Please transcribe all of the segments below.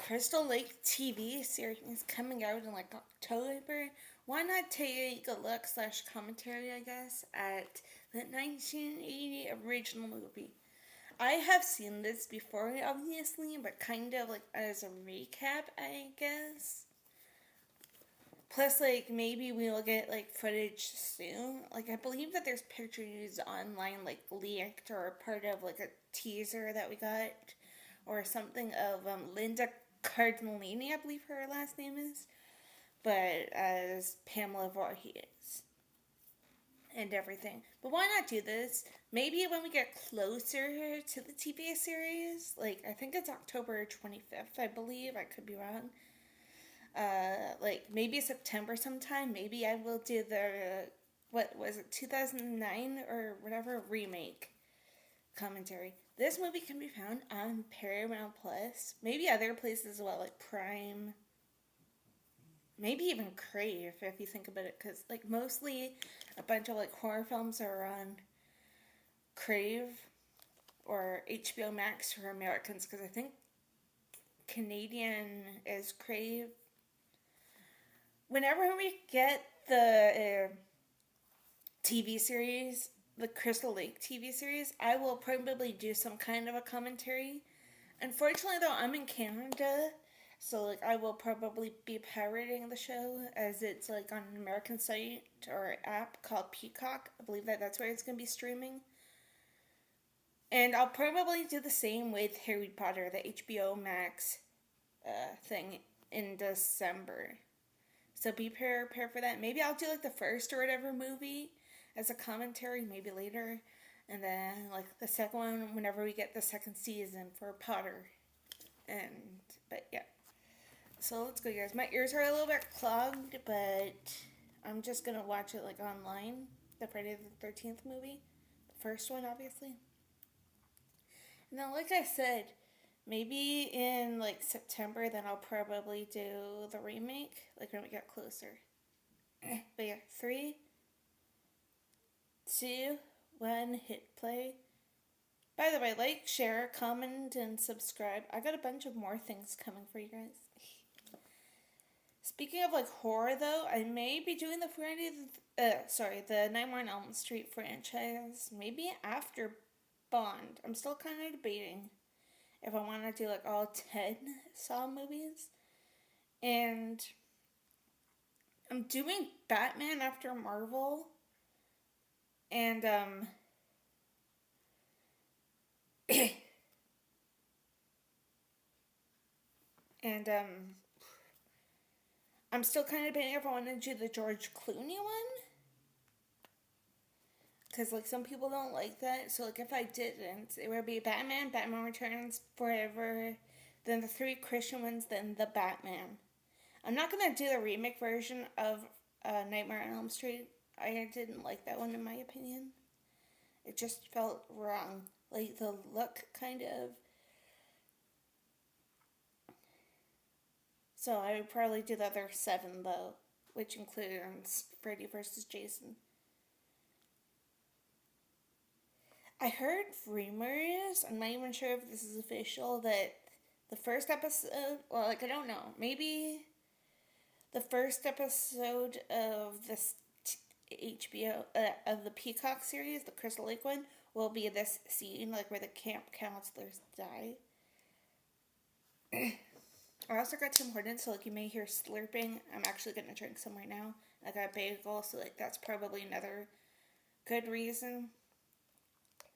Crystal Lake TV series coming out in like October. Why not take a look slash commentary, I guess, at the 1980 original movie? I have seen this before, obviously, but kind of like as a recap, I guess. Plus, like, maybe we'll get like footage soon. Like, I believe that there's pictures online, like leaked or part of like a teaser that we got, or something of Linda Cardellini, I believe her last name is, but as Pamela Voorhees and everything. But why not do this? Maybe when we get closer to the TV series, like I think it's October 25th, I believe. I could be wrong. Like maybe September sometime. Maybe I will do the what was it 2009 or whatever remake commentary. This movie can be found on Paramount Plus, maybe other places as well, like Prime, maybe even Crave if you think about it, because like mostly a bunch of like horror films are on Crave or HBO Max for Americans, because I think Canadian is Crave. Whenever we get the TV series, the Crystal Lake TV series, I will probably do some kind of a commentary. Unfortunately, though, I'm in Canada, so like I will probably be pirating the show, as it's like on an American site or app called Peacock. I believe that that's where it's gonna be streaming. And I'll probably do the same with Harry Potter, the HBO Max thing in December. So be prepared for that. Maybe I'll do like the first or whatever movie as a commentary, maybe later. And then like the second one whenever we get the second season for Potter. But yeah. So let's go, guys. My ears are a little bit clogged, but I'm just gonna watch it like online. The Friday the 13th movie. The first one, obviously. And then like I said, maybe in like September, then I'll probably do the remake, like when we get closer. But yeah, 3, 2, 1, hit play. By the way, like, share, comment, and subscribe. I got a bunch of more things coming for you guys. Speaking of like horror, though, I may be doing the Nightmare on Elm Street franchise. Maybe after Bond. I'm still kind of debating if I want to do like all 10 Saw movies. And I'm doing Batman after Marvel. And and I'm still kind of debating if I want to do the George Clooney one, because like some people don't like that. So like if I didn't, it would be Batman, Batman Returns, Forever, then the 3 Christian ones, then the Batman. I'm not gonna do the remake version of Nightmare on Elm Street. I didn't like that one in my opinion. It just felt wrong. Like the look kind of. So I would probably do the other 7 though, which includes Freddy vs. Jason. I heard rumors, I'm not even sure if this is official, that the first episode, well, like, I don't know, maybe the first episode of this HBO, of the Peacock series, the Crystal Lake one, will be this scene, like, where the camp counselors die. I also got Tim Hortons, so, like, you may hear slurping. I'm actually gonna drink some right now. I got a bagel, so, like, that's probably another good reason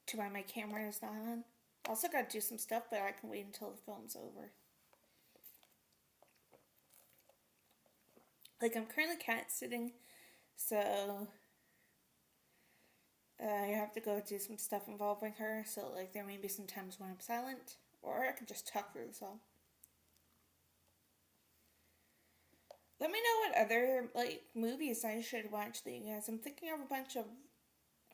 to why my camera is not on. Also got to do some stuff, but I can wait until the film's over. Like, I'm currently cat sitting, so I have to go do some stuff involving her, so like there may be some times when I'm silent, or I can just talk through this all. Let me know what other like movies I should watch that you guys. I'm thinking of a bunch of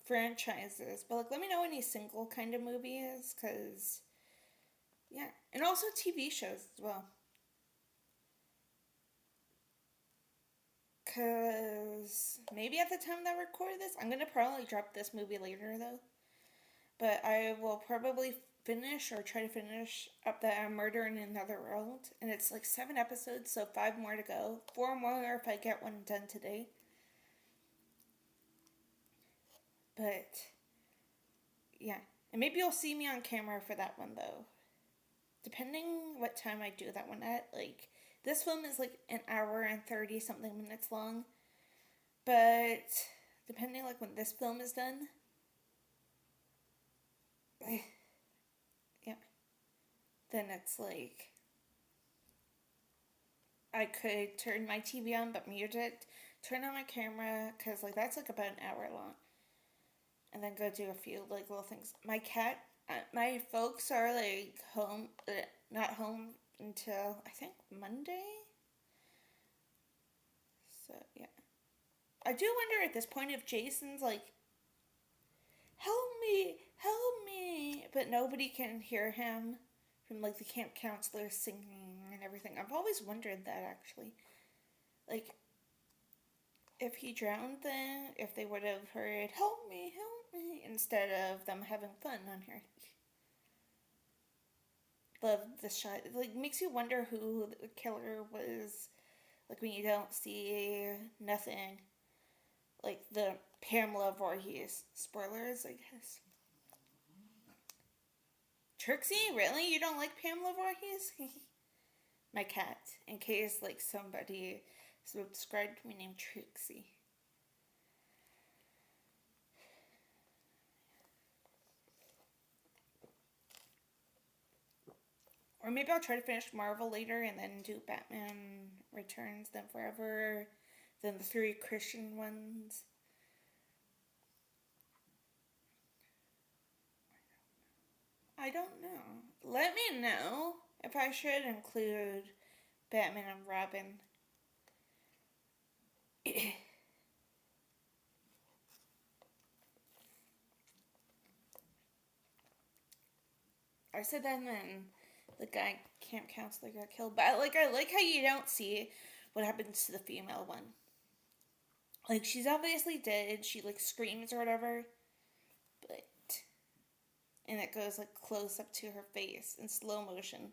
franchises, but like let me know any single kind of movies, cause yeah, and also TV shows as well. Cause maybe at the time that I record this, I'm gonna probably drop this movie later though. But I will probably finish or try to finish up the Murder in Another World, and it's like 7 episodes, so 5 more to go. 4 more if I get one done today. But yeah, and maybe you'll see me on camera for that one though. Depending what time I do that one at. Like, this film is like an hour and 30 something minutes long. But depending like when this film is done, yeah, then it's like I could turn my TV on but mute it, turn on my camera, because like that's like about an hour long, and then go do a few like little things. My folks are like home, not home until I think Monday. So yeah, I do wonder at this point if Jason's like, help me, but nobody can hear him from like the camp counselor singing and everything. I've always wondered that actually, like if he drowned, then if they would have heard help me instead of them having fun on here. Love the shot. It like makes you wonder who the killer was. Like when you don't see nothing. Like the Pamela Voorhees spoilers, I guess. Trixie, really? You don't like Pamela Voorhees? My cat, in case like somebody subscribed to me named Trixie. Or maybe I'll try to finish Marvel later and then do Batman Returns, then Forever, then the 3 Christian ones. I don't know. Let me know if I should include Batman and Robin. I said that and then the guy camp counselor got killed. But I like how you don't see what happens to the female one. Like, she's obviously dead. She like screams or whatever. But and it goes like close up to her face in slow motion.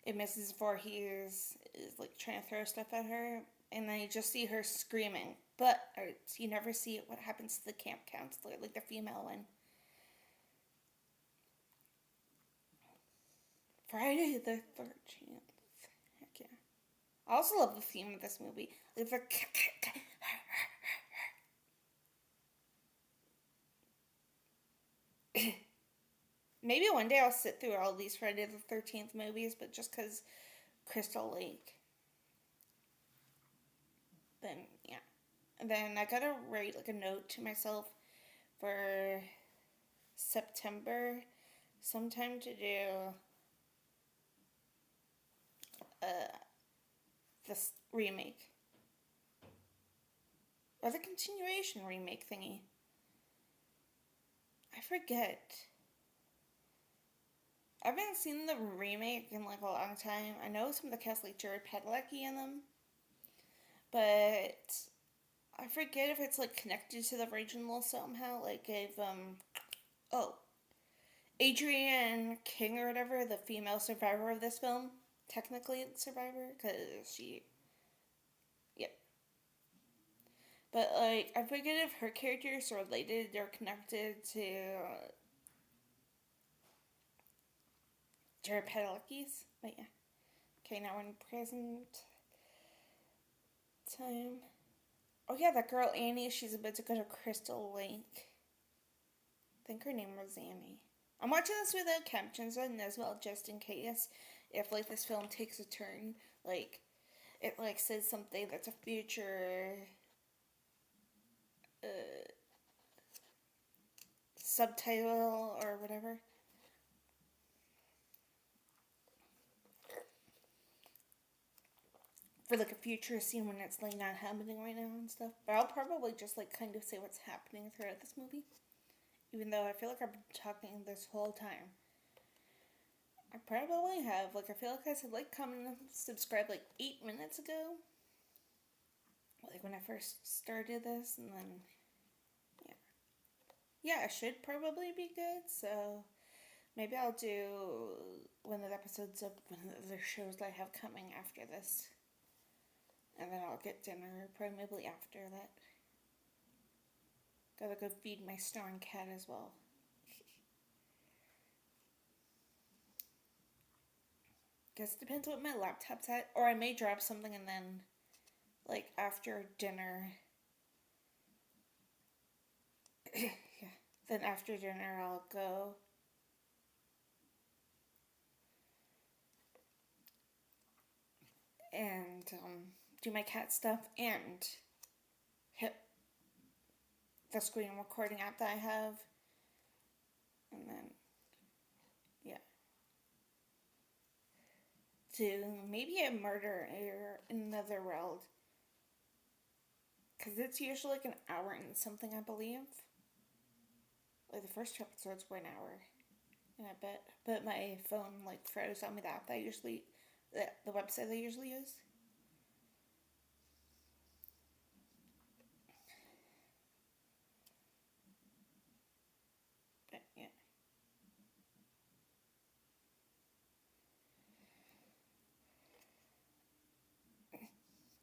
And Mrs. Voorhees is like trying to throw stuff at her, and then you just see her screaming. But you never see what happens to the camp counselor, like the female one. Friday the 13th. Heck yeah. I also love the theme of this movie. Like the maybe one day I'll sit through all these Friday the 13th movies, but just because Crystal Lake. Then, yeah. And then I gotta write like a note to myself for September sometime to do this remake. Or the continuation remake thingy. I forget. I haven't seen the remake in like a long time. I know some of the cast like Jared Padalecki in them. But I forget if it's like connected to the original somehow. Like if Adrienne King or whatever, the female survivor of this film, technically the survivor, because she, yep. But like I forget if her characters are related or connected to Jared Padalecki's. But yeah. Okay, now we're in present time. Oh yeah, that girl Annie, she's about to go to Crystal Lake. I think her name was Annie. I'm watching this without captions on as well, just in case if like this film takes a turn, like it like says something that's a future subtitle or whatever. For like a future scene when it's like not happening right now and stuff. But I'll probably just like kind of say what's happening throughout this movie. Even though I feel like I've been talking this whole time. I probably have. Like I feel like I said like, comment, and subscribe like 8 minutes ago. Like when I first started this, and then yeah, it should probably be good. So maybe I'll do one of the episodes of one of the shows that I have coming after this. And then I'll get dinner probably after that. Gotta go feed my snoring cat as well. Guess it depends what my laptop's at. Or I may drop something and then, like, after dinner. Yeah. Then after dinner, I'll go. And do my cat stuff and hit the screen recording app that I have. And then, yeah. Do maybe a murder in another world. Because it's usually like an hour and something, I believe. Like the first two episodes were an hour. And I but my phone like froze on me the app that I usually, the website I usually use. But yeah.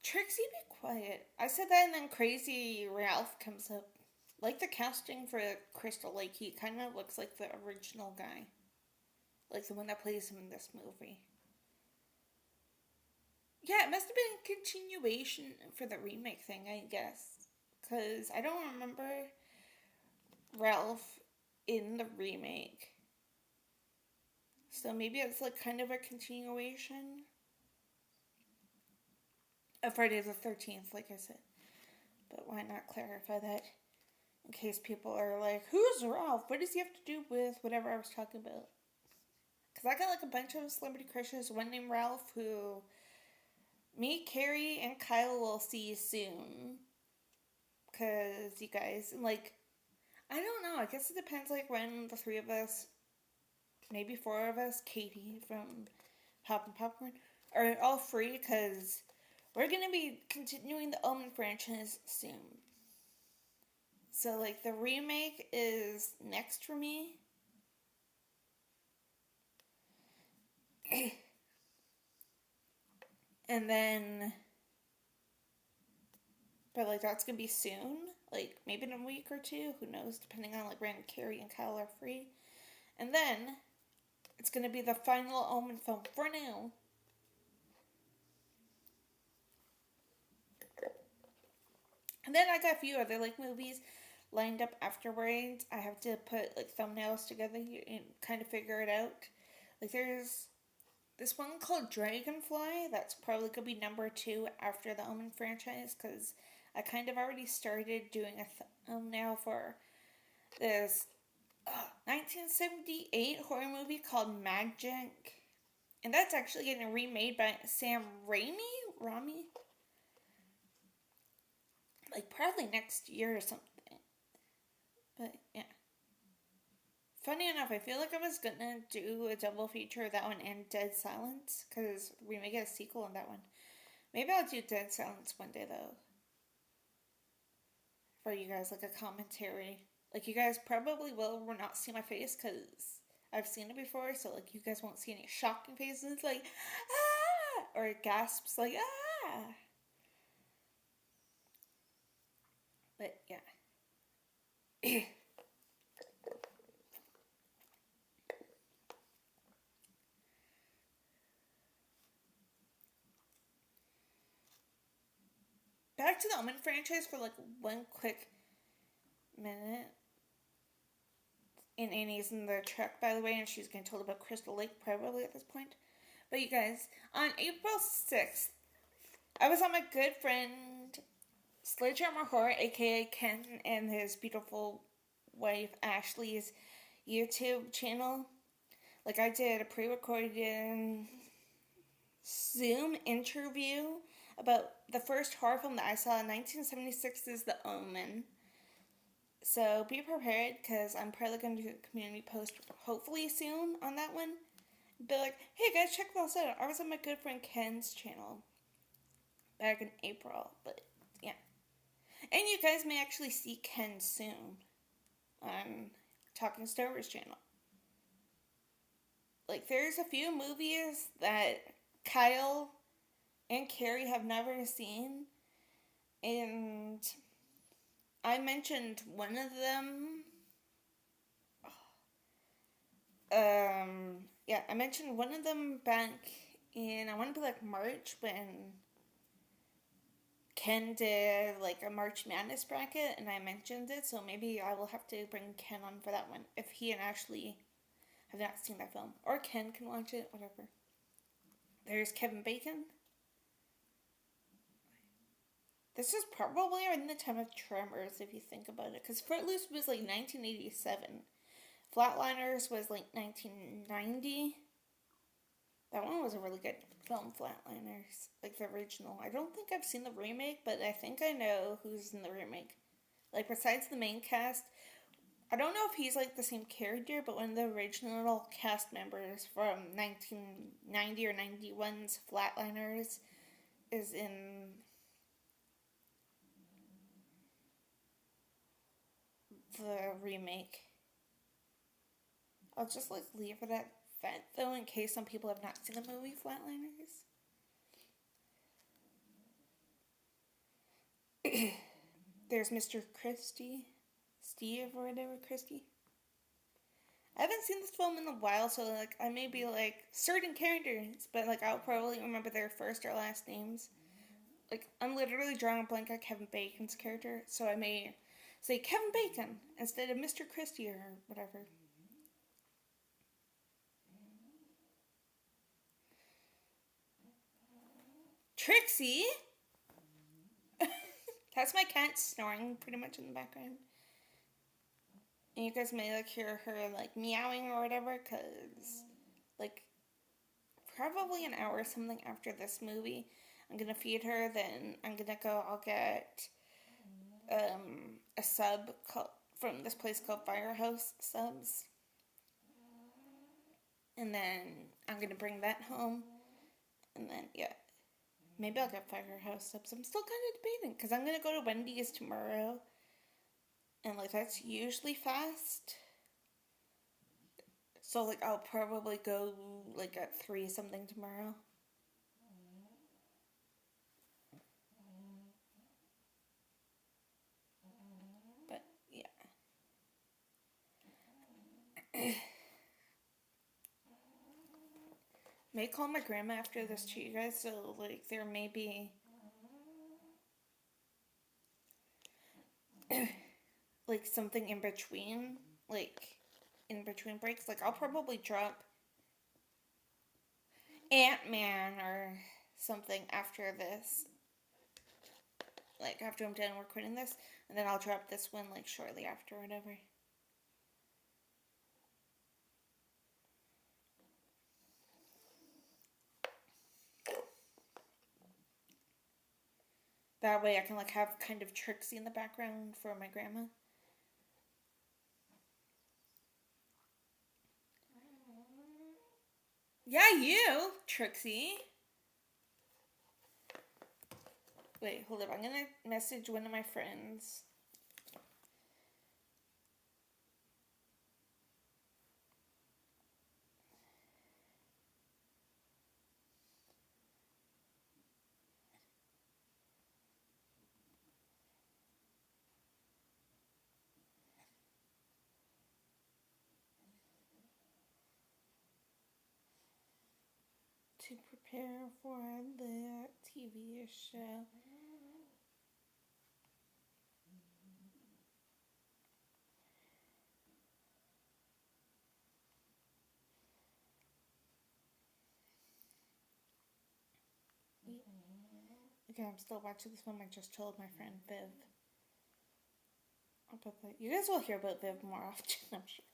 Trixie, be quiet. I said that and then Crazy Ralph comes up. Like the casting for Crystal Lake, he kind of looks like the original guy. Like the one that plays him in this movie. Yeah, it must have been a continuation for the remake thing, I guess. Because I don't remember Ralph in the remake. So maybe it's like kind of a continuation of Friday the 13th, like I said. But why not clarify that in case people are like, who's Ralph? What does he have to do with whatever I was talking about? Because I got like a bunch of celebrity crushes. One named Ralph who me, Carrie, and Kyle will see soon. Because you guys, like, I don't know. I guess it depends, like, when the three of us, maybe four of us, Katie from Pop and Popcorn, are all free. Because we're going to be continuing the Omen franchise soon. So, like, the remake is next for me. And then, but, like, that's going to be soon. Like, maybe in a week or two. Who knows? Depending on, like, when Carrie and Kyle are free. And then, it's going to be the final Omen film for now. And then I got a few other, like, movies lined up afterwards. I have to put, like, thumbnails together and kind of figure it out. Like, there's this one called Dragonfly. That's probably going to be number 2 after the Omen franchise. Because I kind of already started doing a thumbnail for this 1978 horror movie called Magic. And that's actually getting remade by Sam Raimi? Like, probably next year or something. But, yeah. Funny enough, I feel like I was gonna do a double feature of that one and Dead Silence. Because we may get a sequel on that one. Maybe I'll do Dead Silence one day, though. For you guys, like a commentary. Like, you guys probably will not see my face because I've seen it before, so, like, you guys won't see any shocking faces, like, ah! Or gasps, like, ah! But, yeah. Back to the Omen franchise for, like, one quick minute. And Annie's in the truck, by the way, and she's getting told about Crystal Lake probably at this point. But you guys, on April 6th, I was on my good friend Sledgehammer Horror, aka Ken, and his beautiful wife Ashley's YouTube channel. Like, I did a pre-recorded Zoom interview about the first horror film that I saw in 1976's The Omen. So be prepared, because I'm probably going to do a community post hopefully soon on that one. Be like, hey guys, check this out. I was on my good friend Ken's channel back in April, but yeah. And you guys may actually see Ken soon. on Talking Star Wars channel. Like, there's a few movies that Kyle and Carrie have never seen, and I mentioned one of them. Yeah, I mentioned one of them back in, I want to be like March, when Ken did like a March Madness bracket, and I mentioned it, so maybe I will have to bring Ken on for that one if he and Ashley have not seen that film, or Ken can watch it, whatever. There's Kevin Bacon. This is probably around the time of Tremors, if you think about it, because Footloose was like 1987. Flatliners was like 1990. That one was a really good film, Flatliners, like the original. I don't think I've seen the remake, but I think I know who's in the remake. Like, besides the main cast, I don't know if he's like the same character, but one of the original cast members from 1990 or 91's Flatliners is in the remake. I'll just like leave it at that though, in case some people have not seen the movie Flatliners. There's Mr. Christie, Steve or whatever, Christie. I haven't seen this film in a while, so like I may be like certain characters, but like I'll probably remember their first or last names. Like, I'm literally drawing a blank on Kevin Bacon's character, so I may say Kevin Bacon instead of Mr. Christie or whatever. Trixie? That's my cat snoring pretty much in the background. And you guys may like hear her like meowing or whatever, because like probably an hour or something after this movie, I'm gonna feed her. Then I'm gonna go. I'll get a sub from this place called Firehouse Subs, and then I'm gonna bring that home. And then yeah, maybe I'll get Firehouse Subs. I'm still kind of debating because I'm gonna go to Wendy's tomorrow, and like that's usually fast. So like I'll probably go like at 3 something tomorrow. But yeah. May call my grandma after this too, you guys, so like there may be like something in between, like in between breaks. Like I'll probably drop Ant-Man or something after this. Like after I'm done recording this, and then I'll drop this one like shortly after, whatever. That way I can like have kind of Trixie in the background for my grandma. Yeah, you, Trixie. Wait, hold up. I'm gonna message one of my friends. To prepare for the TV show. Okay, I'm still watching this one. I just told my friend Viv about that. You guys will hear about Viv more often, I'm sure.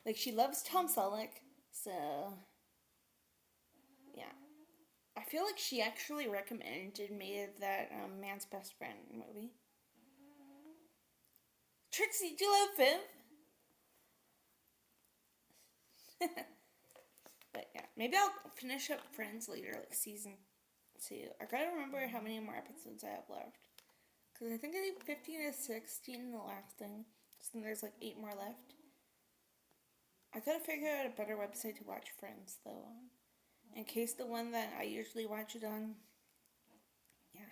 Like, she loves Tom Selleck, so yeah. I feel like she actually recommended me that Man's Best Friend movie. Trixie, do you love Viv? But yeah, maybe I'll finish up Friends later, like season 2. I gotta remember how many more episodes I have left. Because I think I did 15 to 16 in the last thing. So then there's like 8 more left. I gotta figure out a better website to watch Friends though on. In case the one that I usually watch it on, yeah.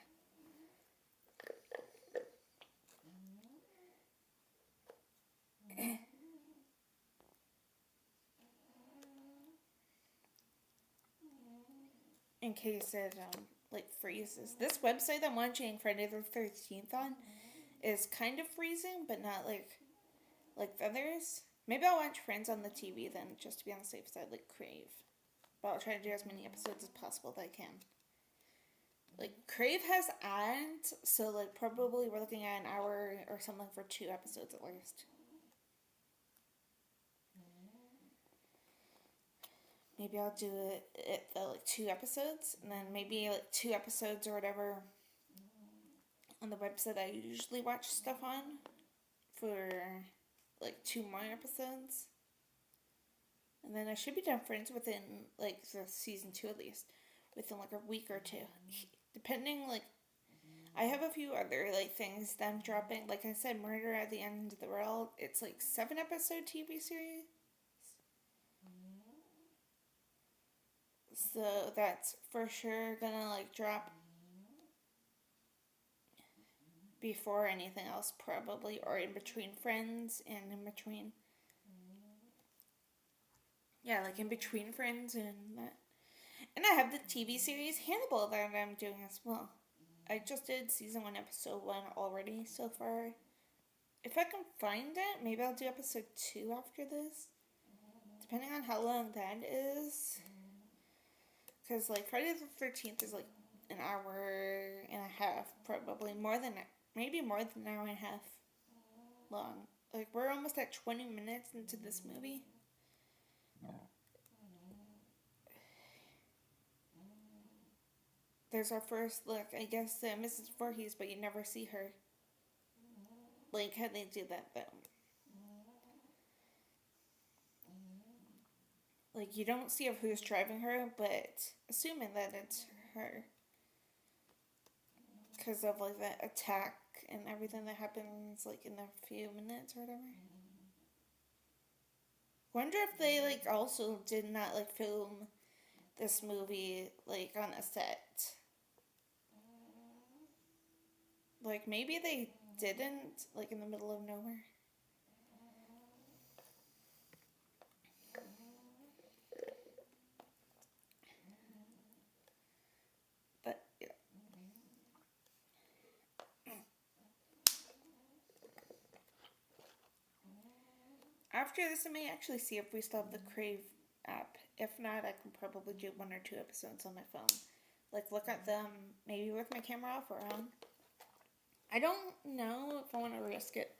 In case it like freezes. This website I'm watching Friday the 13th on is kind of freezing, but not like the others. Maybe I'll watch Friends on the TV then, just to be on the safe side, like Crave. But I'll try to do as many episodes as possible that I can. Like, Crave has ads, so, like, probably we're looking at an hour or something for 2 episodes at least. Maybe I'll do it like 2 episodes, and then maybe, like, 2 episodes or whatever on the website I usually watch stuff on for, like, 2 more episodes. And then I should be done Friends within, like, the season 2 at least. Within, like, a week or 2. Depending, like, I have a few other, like, things that I'm dropping. Like I said, Murder at the End of the World. It's, like, 7-episode TV series. So that's for sure gonna, like, drop before anything else, probably. Or in between Friends and in between... Yeah, like, in between Friends and that. And I have the TV series Hannibal that I'm doing as well. I just did season 1, episode 1 already so far. If I can find it, maybe I'll do episode 2 after this. Depending on how long that is. Because, like, Friday the 13th is, like, an hour and a half, probably. Maybe more than an hour and a half long. Like, we're almost at 20 minutes into this movie. There's our first look, I guess, Mrs. Voorhees, but you never see her. Like, how they do that, though. Like, you don't see of who's driving her, but assuming that it's her. Because of, like, the attack and everything that happens, like, in a few minutes or whatever. Wonder if they, like, also did not, like, film this movie, like, on a set. Like, maybe they didn't, like, in the middle of nowhere. But, yeah. After this, I may actually see if we still have the Crave app. If not, I can probably do 1 or 2 episodes on my phone. Like, look at them, maybe with my camera off or on. I don't know if I want to risk it.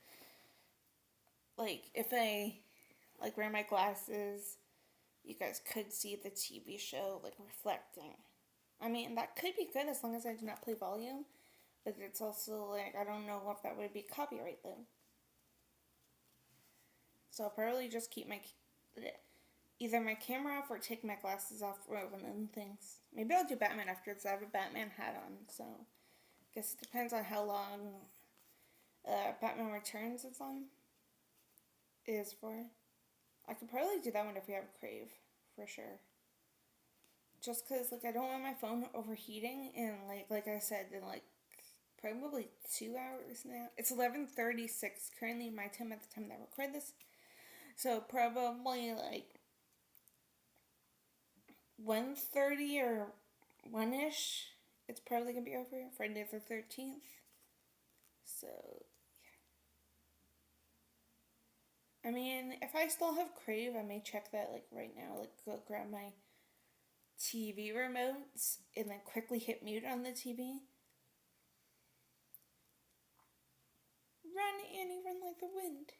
Like, if I, like, wear my glasses, you guys could see the TV show, like, reflecting. I mean, that could be good as long as I do not play volume. But it's also, like, I don't know if that would be copyright, though. So I'll probably just keep either my camera off or take my glasses off for one of the things. Maybe I'll do Batman after this. I have a Batman hat on, so I guess it depends on how long Batman Returns is for. I could probably do that one if we have Crave, for sure. Just because, like, I don't want my phone overheating, and, like I said, in, like, probably 2 hours now. It's 11:36 currently my time at the time that I record this. So probably, like, 1:30 or 1-ish, it's probably going to be over, Friday the 13th. So, yeah. I mean, if I still have Crave, I may check that, like, right now. Like, go grab my TV remotes and then quickly hit mute on the TV. Run, Annie, run like the wind.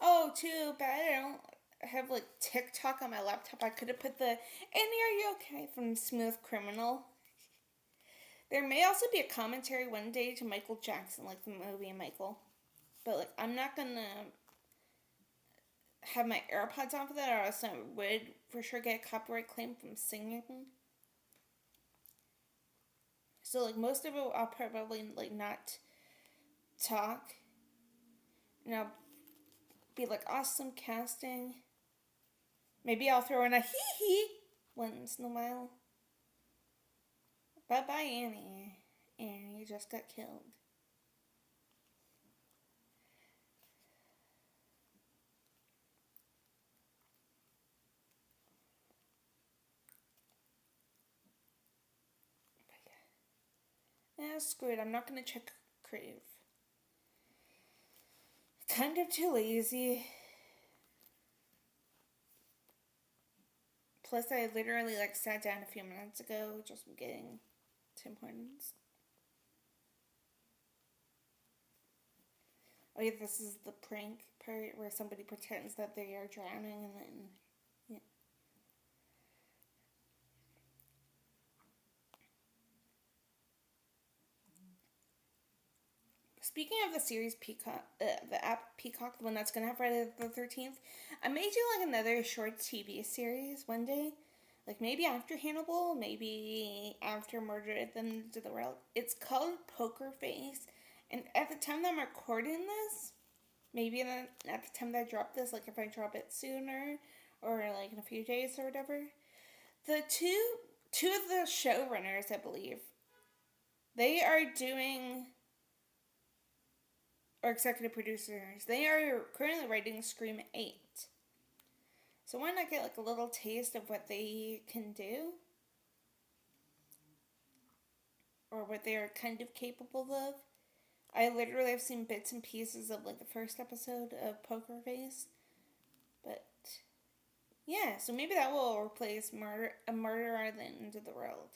Oh, too bad I don't have, like, TikTok on my laptop. I could have put the Annie, are you okay? From Smooth Criminal. There may also be a commentary one day to Michael Jackson, like the movie Michael. But, like, I'm not gonna have my AirPods on for that, or else I would for sure get a copyright claim from singing. So like most of it, I'll probably like not talk, and I'll be like awesome casting. Maybe I'll throw in a hee hee once in a while. Bye bye, Annie. Annie just got killed. Yeah, screw it. I'm not gonna check Crave. Kind of too lazy. Plus, I literally like sat down a few minutes ago just getting Tim Hortons. Oh yeah, this is the prank part where somebody pretends that they are drowning and then yeah. Speaking of the series Peacock, the app Peacock, the one that's gonna have Friday the 13th, I may do like another short TV series one day. Like maybe after Hannibal, maybe after Murder at the End of the World. It's called Poker Face, and at the time that I'm recording this, maybe at the time that I drop this, like if I drop it sooner or like in a few days or whatever, the two of the showrunners, I believe, they are doing or executive producers. They are currently writing Scream 8. So why not get like a little taste of what they can do? Or what they are kind of capable of. I literally have seen bits and pieces of like the first episode of Poker Face. But yeah, so maybe that will replace A Murder at the End of the World.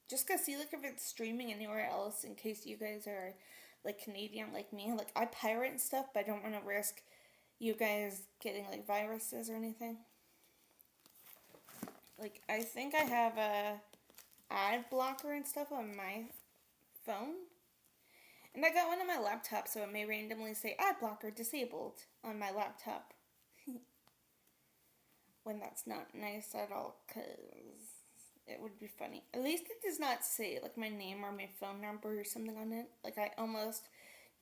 Just gotta see like if it's streaming anywhere else in case you guys are like Canadian like me. Like I pirate and stuff, but I don't want to risk you guys getting like viruses or anything. Like I think I have a ad blocker and stuff on my phone. And I got one on my laptop, so it may randomly say ad blocker disabled on my laptop. When that's not nice at all, because it would be funny. At least it does not say like my name or my phone number or something on it. Like I almost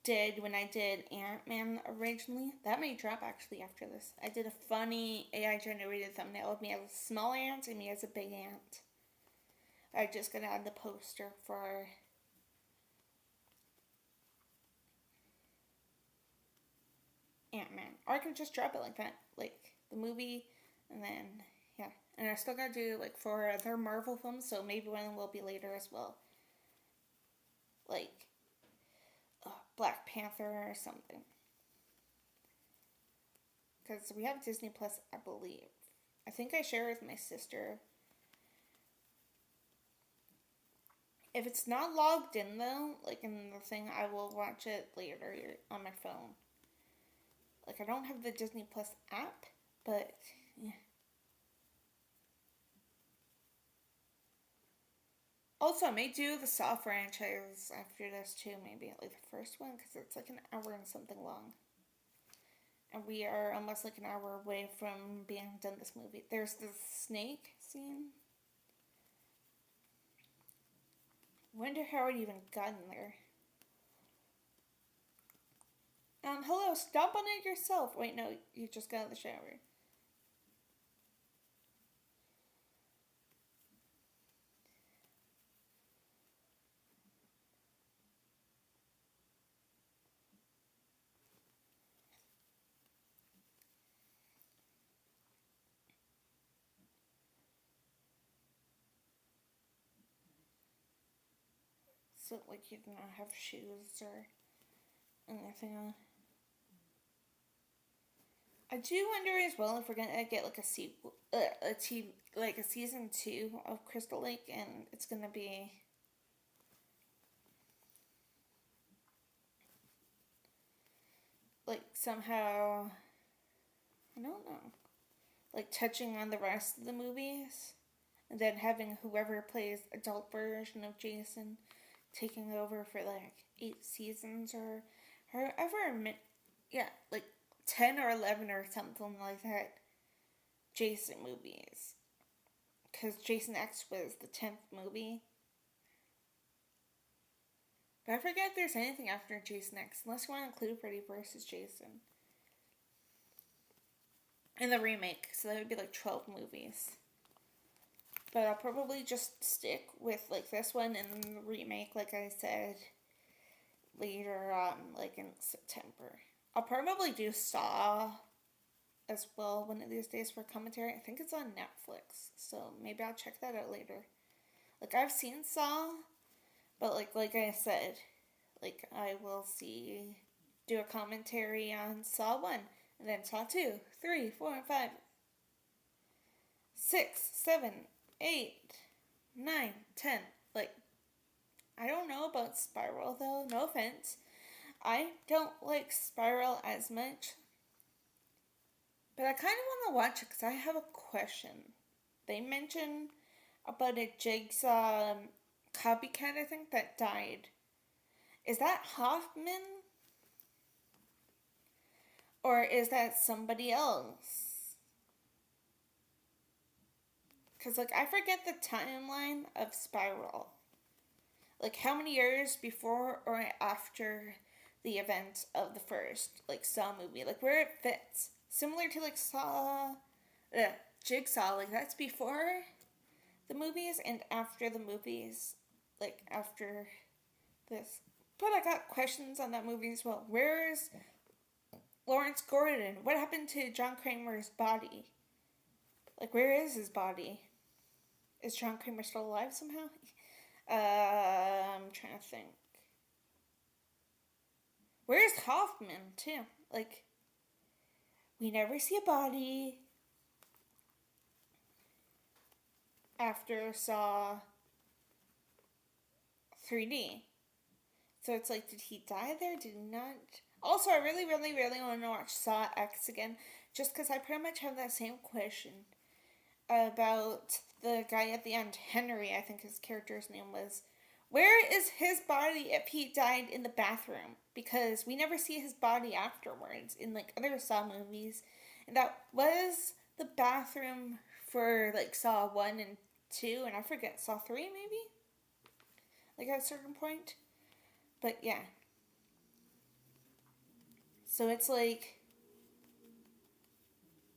did when I did Ant-Man originally. That may drop actually after this. I did a funny AI generated thumbnail of me as a small ant and me as a big ant. I'm just gonna add the poster for Ant-Man. Or I can just drop it like that. Like the movie and then yeah. And I still gotta do like 4 other Marvel films, so maybe one of them will be later as well. Like Black Panther or something. Because we have Disney Plus, I believe. I think I share it with my sister. If it's not logged in though, like in the thing, I will watch it later on my phone. Like I don't have the Disney Plus app, but yeah. Also, I may do the Saw franchise after this too, maybe like the first one, because it's like an hour and something long. And we are almost like an hour away from being done this movie. There's the snake scene. Wonder how it even got in there. Hello, stop on it yourself. Wait, no, you just got out of the shower. So, like, you do not have shoes or anything on. I do wonder as well if we're gonna get like a sequel, like a season 2 of Crystal Lake, and it's gonna be like somehow, I don't know, like touching on the rest of the movies, and then having whoever plays adult version of Jason taking over for like 8 seasons or however, yeah, like 10 or 11 or something like that. Jason movies. because Jason X was the 10th movie. But I forget if there's anything after Jason X, unless you want to include Freddy vs. Jason. In the remake, so that would be like 12 movies. But I'll probably just stick with like this one and the remake, like I said, later on, like in September. I'll probably do Saw as well one of these days for commentary. I think it's on Netflix, so maybe I'll check that out later. Like I've seen Saw, but like I said, like I will do a commentary on Saw 1, and then Saw 2, 3, 4, and 5, 6, 7, 8, 9, 10. Like, I don't know about Spiral though, no offense. I don't like Spiral as much, but I kind of want to watch it because I have a question. They mention about a Jigsaw copycat, I think, that died. Is that Hoffman? Or is that somebody else? Because, like, I forget the timeline of Spiral. Like, how many years before or after the event of the first, like, Saw movie? Like, where it fits. Similar to, like, Jigsaw. Like, that's before the movies and after the movies. Like, after this. But I got questions on that movie as well. Where's Lawrence Gordon? What happened to John Kramer's body? Like, where is his body? Is John Kramer still alive somehow? I'm trying to think. Where's Hoffman, too? Like, we never see a body after Saw 3D. So it's like, did he die there? Did he not? Also, I really, really, really want to watch Saw X again, just because I pretty much have that same question about the guy at the end, Henry, I think his character's name was. Where is his body if he died in the bathroom? Because we never see his body afterwards in like other Saw movies. And that was the bathroom for like Saw 1 and 2, and I forget, Saw 3 maybe? Like at a certain point. But yeah. So it's like,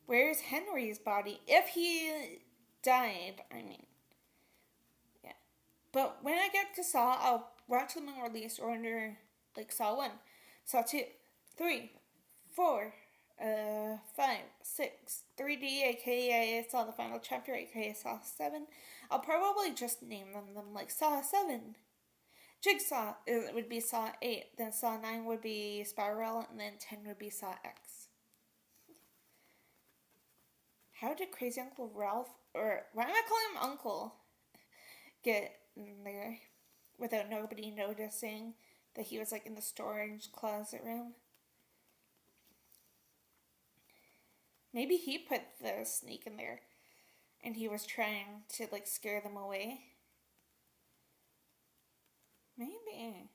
where's Henry's body? If he died, I mean. Yeah. But when I get to Saw, I'll watch them in release order, like Saw 1, Saw 2, 3, 4, 5, 6, 3D, aka Saw the Final Chapter, aka Saw 7. I'll probably just name them like Saw 7. Jigsaw it would be Saw 8, then Saw 9 would be Spiral, and then 10 would be Saw X. How did Crazy Uncle Ralph, or why am I calling him Uncle, get in there without nobody noticing that he was like in the storage closet room? Maybe he put the snake in there and he was trying to like scare them away. Maybe.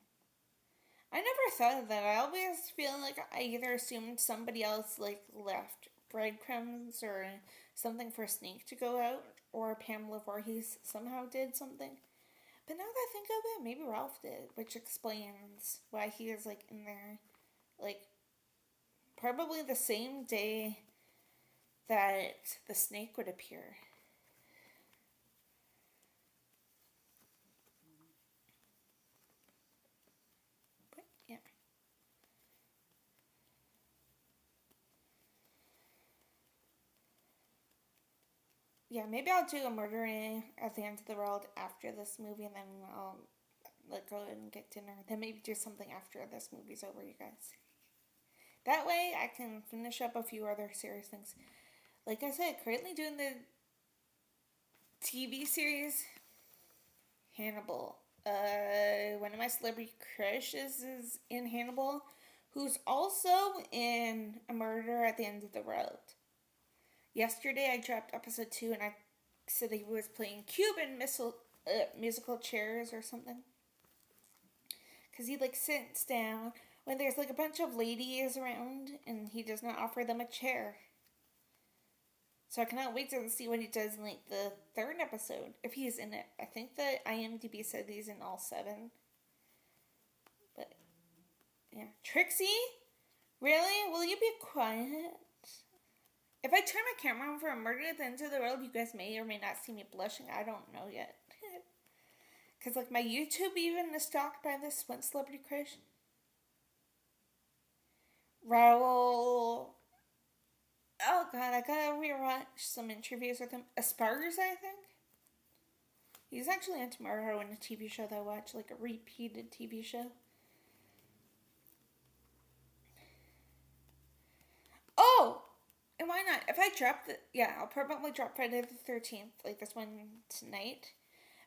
I never thought of that. I always feel like I either assumed somebody else like left breadcrumbs or something for Snake to go out, or Pamela Voorhees somehow did something. But now that I think of it, maybe Ralph did, which explains why he is like in there, like probably the same day that the snake would appear. But yeah. Yeah, maybe I'll do a murdering at the end of the world after this movie, and then I'll like go and get dinner. Then maybe do something after this movie's over, you guys. That way I can finish up a few other serious things. Like I said, currently doing the TV series Hannibal. One of my celebrity crushes is in Hannibal, who's also in A Murder at the End of the Road. Yesterday I dropped episode 2 and I said he was playing Cuban musical chairs or something. Because he like sits down when there's like a bunch of ladies around and he does not offer them a chair. So I cannot wait to see what he does in like the third episode, if he's in it. I think that IMDb said he's in all 7. But yeah, Trixie, really? Will you be quiet? If I turn my camera on for a murder at the end of the world, you guys may or may not see me blushing. I don't know yet. Because, like, my YouTube even is stalked by this one celebrity crush. Raul. Oh, God, I gotta rewatch some interviews with him. Aspargers, I think? He's actually on tomorrow in a TV show that I watch, like a repeated TV show. Oh! And why not? If I drop I'll probably drop Friday the 13th, like this one tonight.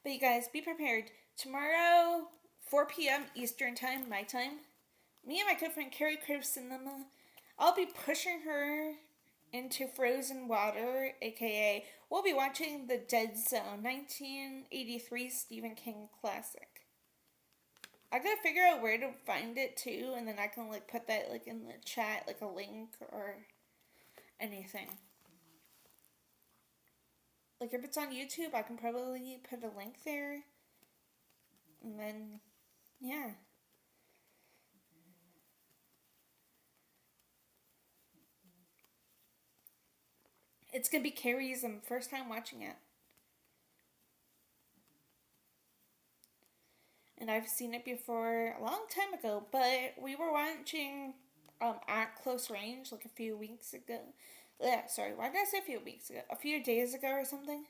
But you guys, be prepared. Tomorrow, 4 p.m. Eastern Time, my time, me and my good friend Carrie Crave Cinema, I'll be pushing her into frozen water, aka we'll be watching The Dead Zone, 1983 Stephen King classic. I gotta figure out where to find it too, and then I can like put that like in the chat, like a link or anything. Like if it's on YouTube, I can probably put a link there. And then, yeah. It's gonna be Carrie's first time watching it. And I've seen it before a long time ago, but we were watching at close range like a few weeks ago. Yeah, sorry, why did I say a few weeks ago? A few days ago or something.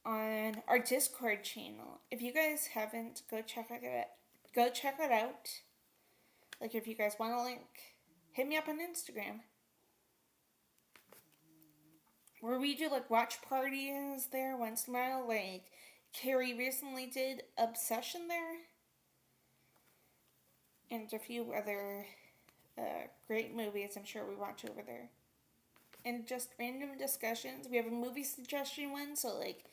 On our Discord channel. If you guys haven't, go check it. Go check it out. Like if you guys want a link, hit me up on Instagram. Where we do like watch parties there once in a while. Like Carrie recently did Obsession there. And a few other great movies I'm sure we watch over there. And just random discussions. We have a movie suggestion one, so like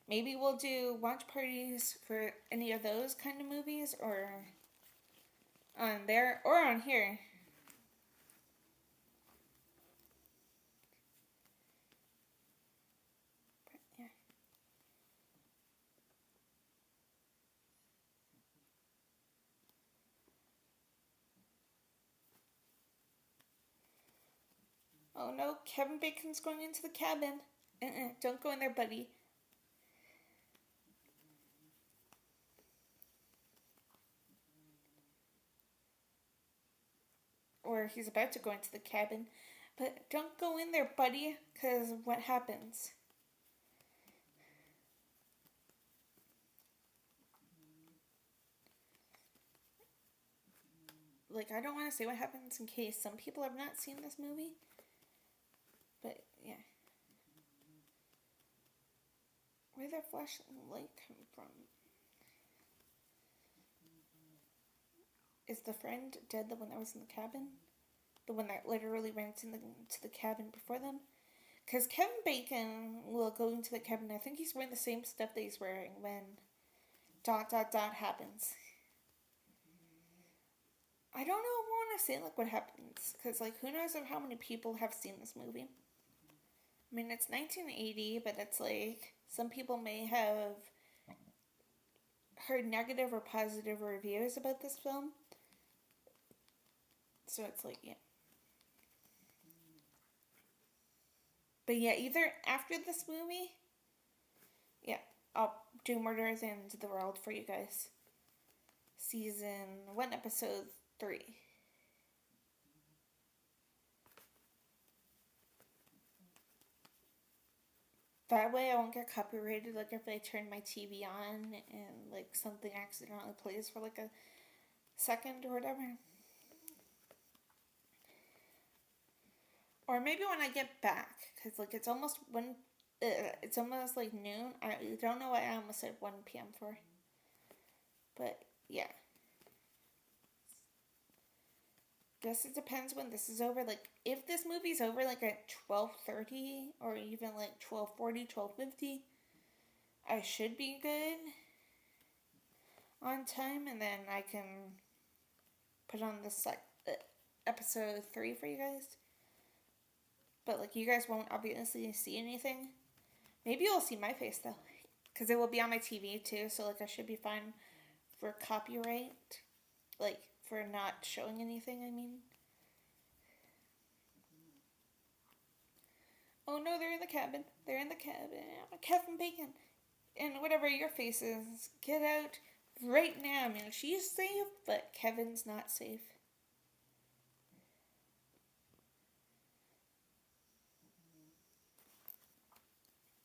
maybe we'll do watch parties for any of those kind of movies, or on there, or on here. But, yeah. Oh no, Kevin Bacon's going into the cabin. Don't go in there, buddy. Or he's about to go into the cabin. But don't go in there, buddy, because what happens? Like, I don't want to say what happens in case some people have not seen this movie. But, yeah. Where did that flashlight come from? Is the friend dead, the one that was in the cabin? The one that literally went into the cabin before them? Because Kevin Bacon will go into the cabin. I think he's wearing the same stuff that he's wearing when ... happens. I don't know if I want to say like what happens, because like who knows of how many people have seen this movie. I mean, it's 1980, but it's like some people may have heard negative or positive reviews about this film. So it's like, yeah. But yeah, either after this movie, yeah, I'll do Murder at the End of the World for you guys. Season 1, episode 3. That way I won't get copyrighted, like if I turn my TV on and like something accidentally plays for like a second or whatever. Or maybe when I get back, because like it's almost it's almost like noon. I don't know why I almost said 1 p.m. for. But yeah. Guess it depends when this is over. Like if this movie's over like at 12:30 or even like 12:40, 12:50, I should be good on time, and then I can put on the episode 3 for you guys. But, like, you guys won't obviously see anything. Maybe you'll see my face, though. Because it will be on my TV, too. So, like, I should be fine for copyright. Like, for not showing anything, I mean. Oh, no, they're in the cabin. They're in the cabin. Kevin Bacon. And whatever your face is, get out right now. I mean, she's safe, but Kevin's not safe.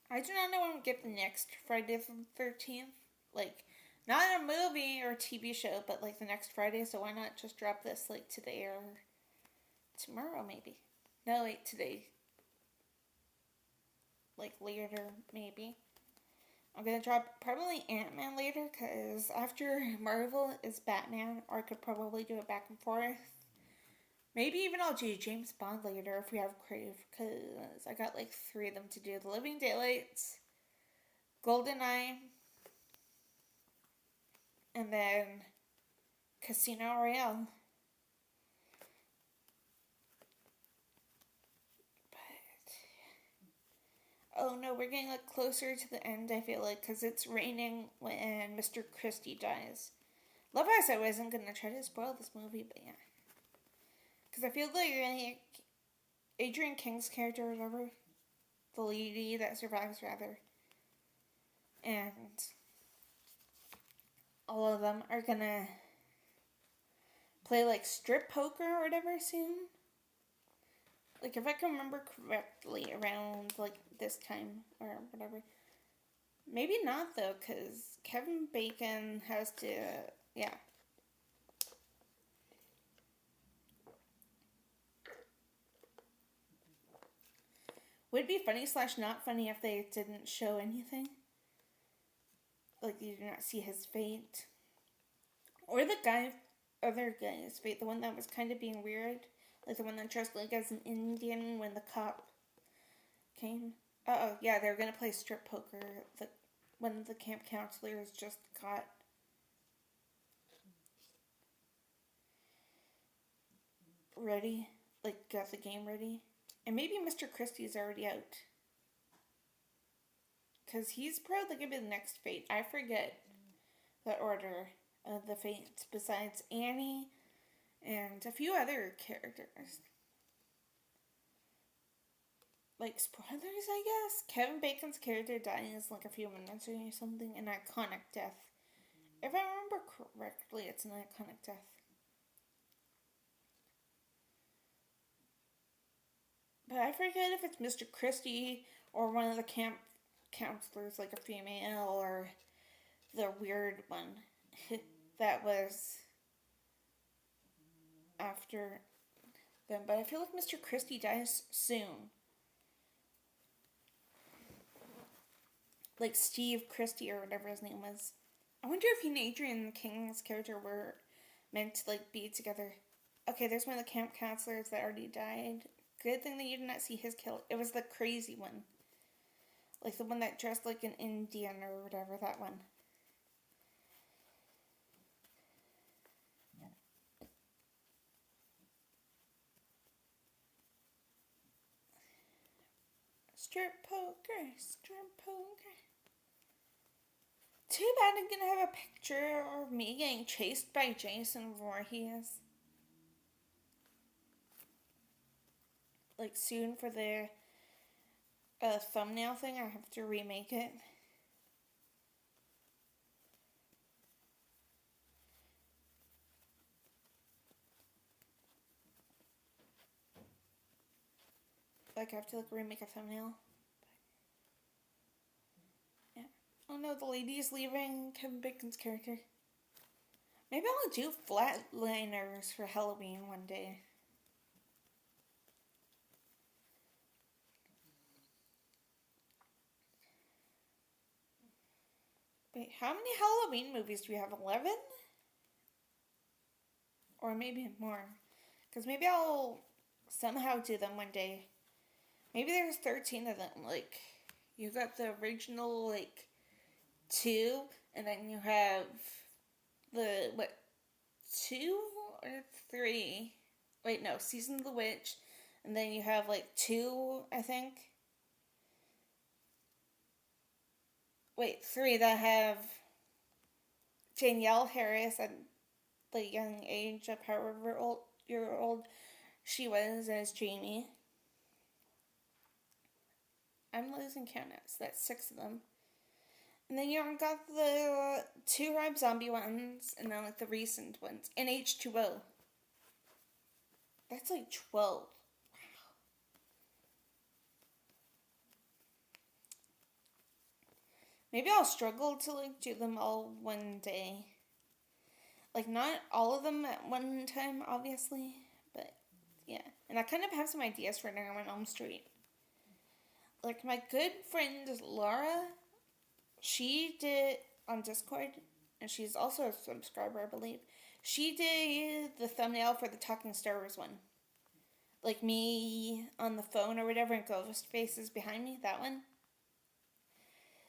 I do not know when we get the next Friday the 13th. Like, not a movie or a TV show, but like the next Friday, so why not just drop this like today or tomorrow maybe? No, wait, today. Like later, maybe. I'm gonna drop probably Ant-Man later, because after Marvel is Batman, or I could probably do it back and forth. Maybe even I'll do James Bond later if we have Crave, because I got like 3 of them to do. The Living Daylights, GoldenEye, and then Casino Royale. But, oh no, we're getting like closer to the end, I feel like, because it's raining when Mr. Christie dies. Love how I said I wasn't going to try to spoil this movie, but yeah. Because I feel like Adrian King's character or whatever, the lady that survives rather, and all of them are gonna play like strip poker or whatever soon. Like if I can remember correctly, around like this time or whatever. Maybe not though, because Kevin Bacon has to, yeah. Would be funny / not funny if they didn't show anything. Like you do not see his fate. Or the other guy's fate, the one that was kind of being weird. Like the one that dressed like as an Indian when the cop came. Oh, yeah, they were gonna play strip poker. One of the camp counselors just got ready, like got the game ready. And maybe Mr. Christie's already out. Because he's probably going to be the next fate. I forget the order of the fates besides Annie and a few other characters. Like spoilers, I guess? Kevin Bacon's character dies like a few minutes or something. An iconic death. If I remember correctly, it's an iconic death. But I forget if it's Mr. Christie or one of the camp counselors, like a female, or the weird one that was after them. But I feel like Mr. Christie dies soon. Like Steve Christie or whatever his name was. I wonder if he and Adrian King's character were meant to like be together. Okay, there's one of the camp counselors that already died. Good thing that you did not see his kill. It was the crazy one. Like the one that dressed like an Indian or whatever, that one. Strip poker, strip poker. Too bad I'm gonna have a picture of me getting chased by Jason Voorhees. Like soon for the thumbnail thing, I have to remake it. Like I have to like remake a thumbnail. Yeah. Oh no, the lady's leaving Kevin Bacon's character. Maybe I'll do flatliners for Halloween one day. Wait, how many Halloween movies do we have? 11? Or maybe more. Because maybe I'll somehow do them one day. Maybe there's 13 of them. Like, you got the original, like, 2, and then you have the, 2 or 3? Wait, no, Season of the Witch, And then you have like two, I think. Wait, three that have Danielle Harris at the young age of however old year old she was as Jamie. I'm losing count now, so that's six of them. And then you got the two Rob Zombie ones, and then like the recent ones, and H2O. That's like 12. Maybe I'll struggle to like do them all one day. Like not all of them at one time, obviously, but yeah. And I kind of have some ideas for Nightmare on Elm Street. Like my good friend Laura, she did on Discord, and she's also a subscriber, I believe. She did the thumbnail for the Talking Star Wars one. Like me on the phone or whatever, and ghost faces behind me, that one.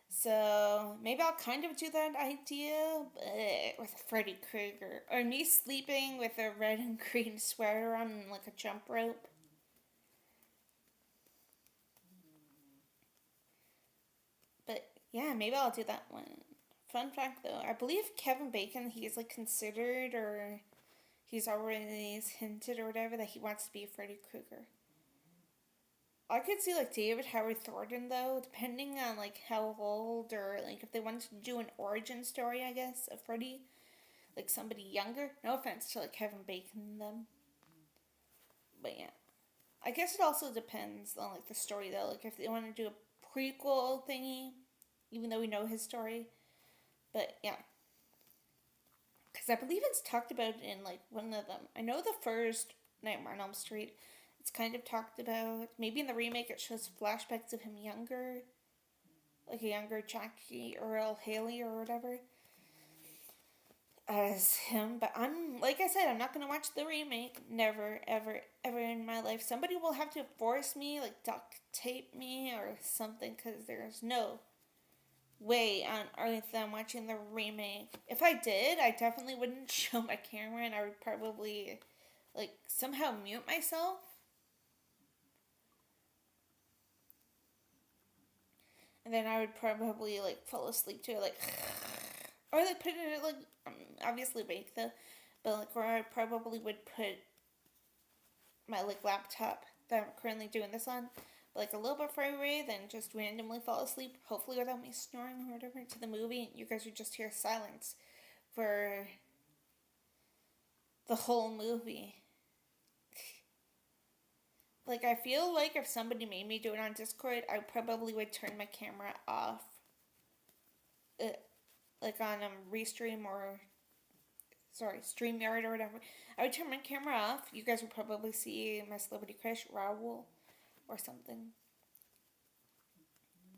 So maybe I'll kind of do that idea, but with Freddy Krueger. Or me sleeping with a red and green sweater on like a jump rope. But yeah, maybe I'll do that one. Fun fact though, I believe Kevin Bacon, he's like considered or he's already hinted or whatever that he wants to be Freddy Krueger. I could see like David Howard Thornton though, depending on like how old or like if they wanted to do an origin story, I guess, of Freddy, like somebody younger. No offense to like Kevin Bacon and them, but yeah, I guess it also depends on like the story though. Like if they want to do a prequel thingy, even though we know his story, but yeah, because I believe it's talked about in like one of them. I know the first Nightmare on Elm Street. It's kind of talked about. Maybe in the remake it shows flashbacks of him younger, like a younger Jackie Earl Haley or whatever, as him. But I'm, like I said, I'm not gonna watch the remake. Never, ever, ever in my life. Somebody will have to force me, like duct tape me or something, because there's no way on earth I'm watching the remake. If I did, I definitely wouldn't show my camera, and I would probably like somehow mute myself. And then I would probably like fall asleep to it, like, or like put it like obviously bake though, but like where I probably would put my like laptop that I'm currently doing this on, but like a little bit far away, then just randomly fall asleep, hopefully without me snoring or whatever, to the movie. You guys would just hear silence for the whole movie. Like I feel like if somebody made me do it on Discord, I probably would turn my camera off. Like on Restream or sorry, StreamYard or whatever. I would turn my camera off. You guys would probably see my celebrity crush, Raul, or something.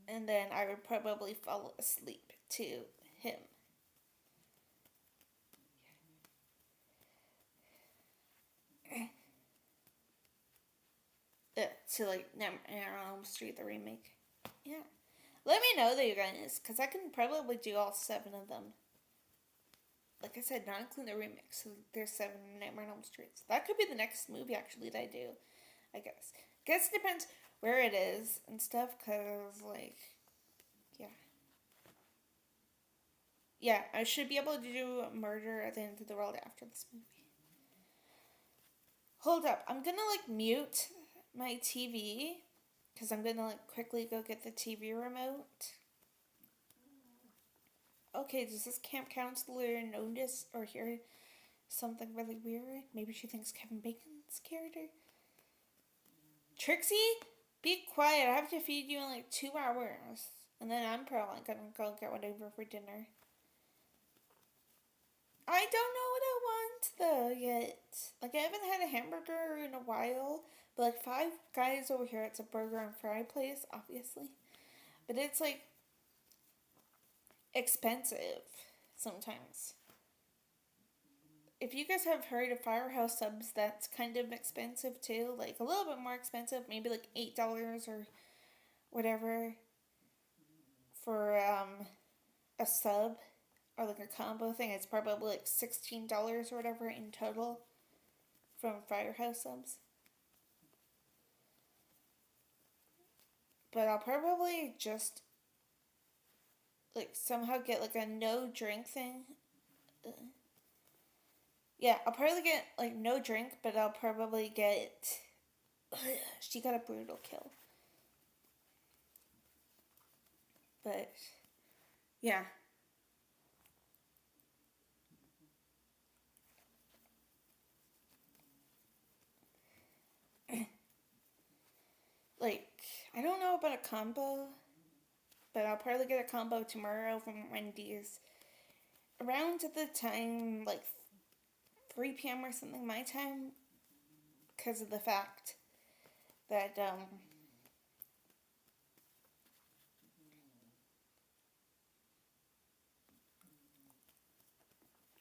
And then I would probably fall asleep to him. To like Nightmare on Elm Street, the remake. Yeah. Let me know though, you guys, because I can probably do all seven of them. Like I said, not including the remix. So there's seven Nightmare on Elm Streets. That could be the next movie actually that I do. I guess. Guess it depends where it is and stuff. Cause like, yeah, yeah, I should be able to do Murder at the End of the World after this movie. Hold up, I'm gonna like mute my TV because I'm gonna like quickly go get the TV remote. Okay, does this camp counselor notice or hear something really weird? Maybe she thinks Kevin Bacon's scared her. Trixie, be quiet. I have to feed you in like 2 hours. And then I'm probably gonna go get whatever for dinner. I don't know what I want though yet. Like I haven't had a hamburger in a while. But like Five Guys over here, it's a burger and fry place, obviously. But it's like expensive sometimes. If you guys have heard of Firehouse Subs, that's kind of expensive too. Like a little bit more expensive, maybe like $8 or whatever for a sub or like a combo thing. It's probably like $16 or whatever in total from Firehouse Subs. But I'll probably just like somehow get like a no drink thing. Yeah, I'll probably get like no drink, but I'll probably get. She got a brutal kill. But yeah. Like, I don't know about a combo, but I'll probably get a combo tomorrow from Wendy's. Around the time, like 3 p.m. or something, my time, because of the fact that,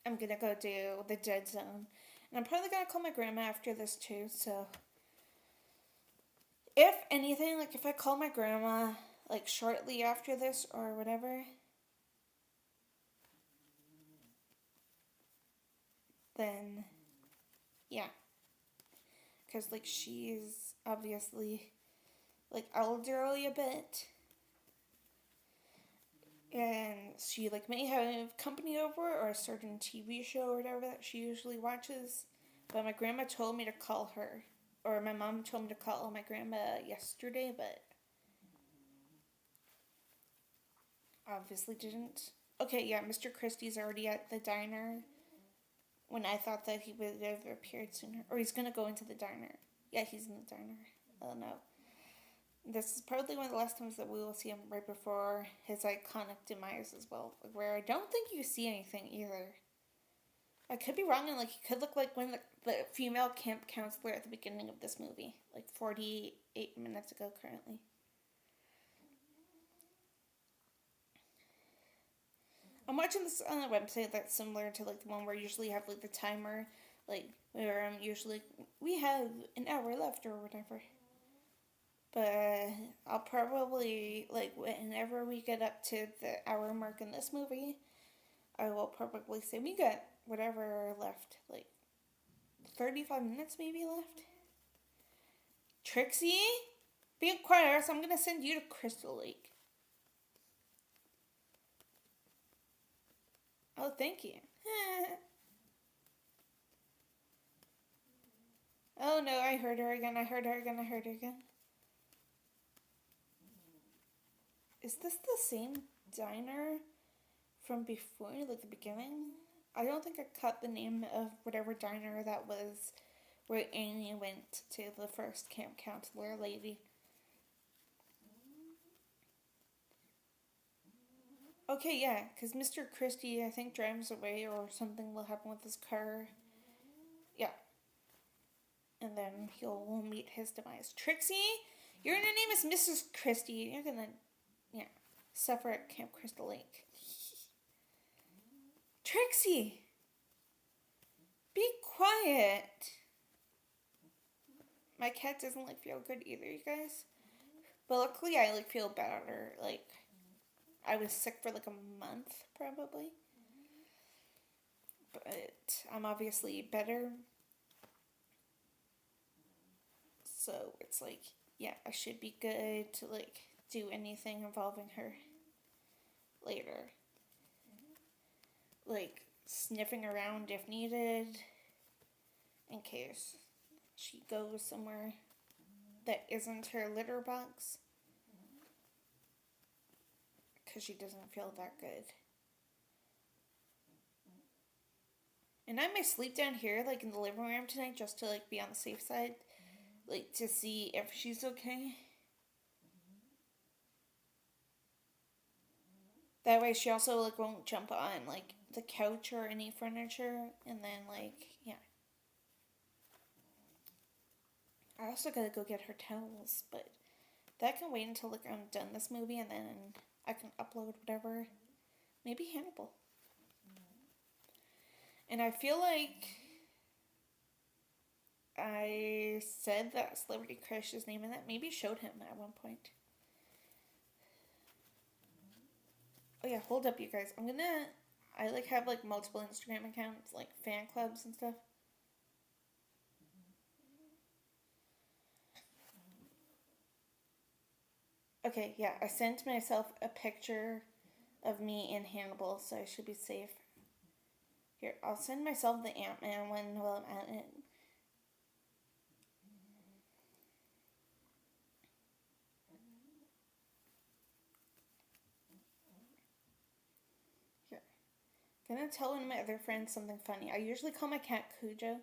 I'm gonna go do the Dead Zone. And I'm probably gonna call my grandma after this too, so. If anything, like if I call my grandma, like shortly after this or whatever, then yeah. Because, like, she's obviously, like, elderly a bit. And she, like, may have company over or a certain TV show or whatever that she usually watches. But my grandma told me to call her. Or my mom told me to call my grandma yesterday, but obviously didn't. Okay, yeah, Mr. Christie's already at the diner when I thought that he would have appeared sooner. Or he's gonna go into the diner. Yeah, he's in the diner. Oh no. This is probably one of the last times that we will see him right before his iconic demise as well, where I don't think you see anything either. I could be wrong, and like he could look like when the female camp counselor at the beginning of this movie, like 48 minutes ago currently. I'm watching this on a website that's similar to like the one where I usually have like the timer, like where I'm usually we have an hour left or whatever. But I'll probably like whenever we get up to the hour mark in this movie, I will probably say we got whatever left, like 35 minutes maybe left. Trixie, be quiet, so I'm gonna send you to Crystal Lake. Oh, thank you. Oh no, I heard her again. I heard her again. I heard her again. Is this the same diner from before, like the beginning? I don't think I caught the name of whatever diner that was where Annie went to the first camp counselor lady. Okay, yeah, because Mr. Christie, I think, drives away or something will happen with his car. Yeah. And then he'll meet his demise. Trixie, your name is Mrs. Christie. You're gonna, yeah, suffer at Camp Crystal Lake. Trixie! Be quiet! My cat doesn't like feel good either, you guys. But luckily I like feel better. Like I was sick for like a month probably. But I'm obviously better. So it's like, yeah, I should be good to like do anything involving her later. Like sniffing around if needed in case she goes somewhere that isn't her litter box because she doesn't feel that good. And I might sleep down here, like in the living room tonight, just to like be on the safe side, like to see if she's okay. That way, she also like won't jump on like the couch or any furniture, and then like yeah. I also gotta go get her towels, but that can wait until like I'm done this movie, and then I can upload whatever. Maybe Hannibal. And I feel like I said that Celebrity Crush's name and that maybe showed him at one point. Oh yeah, hold up you guys. I like have like multiple Instagram accounts, like fan clubs and stuff. Okay, yeah, I sent myself a picture of me in Hannibal, so I should be safe. Here, I'll send myself the Ant-Man one while I'm at it. Here. I'm gonna tell one of my other friends something funny. I usually call my cat Cujo.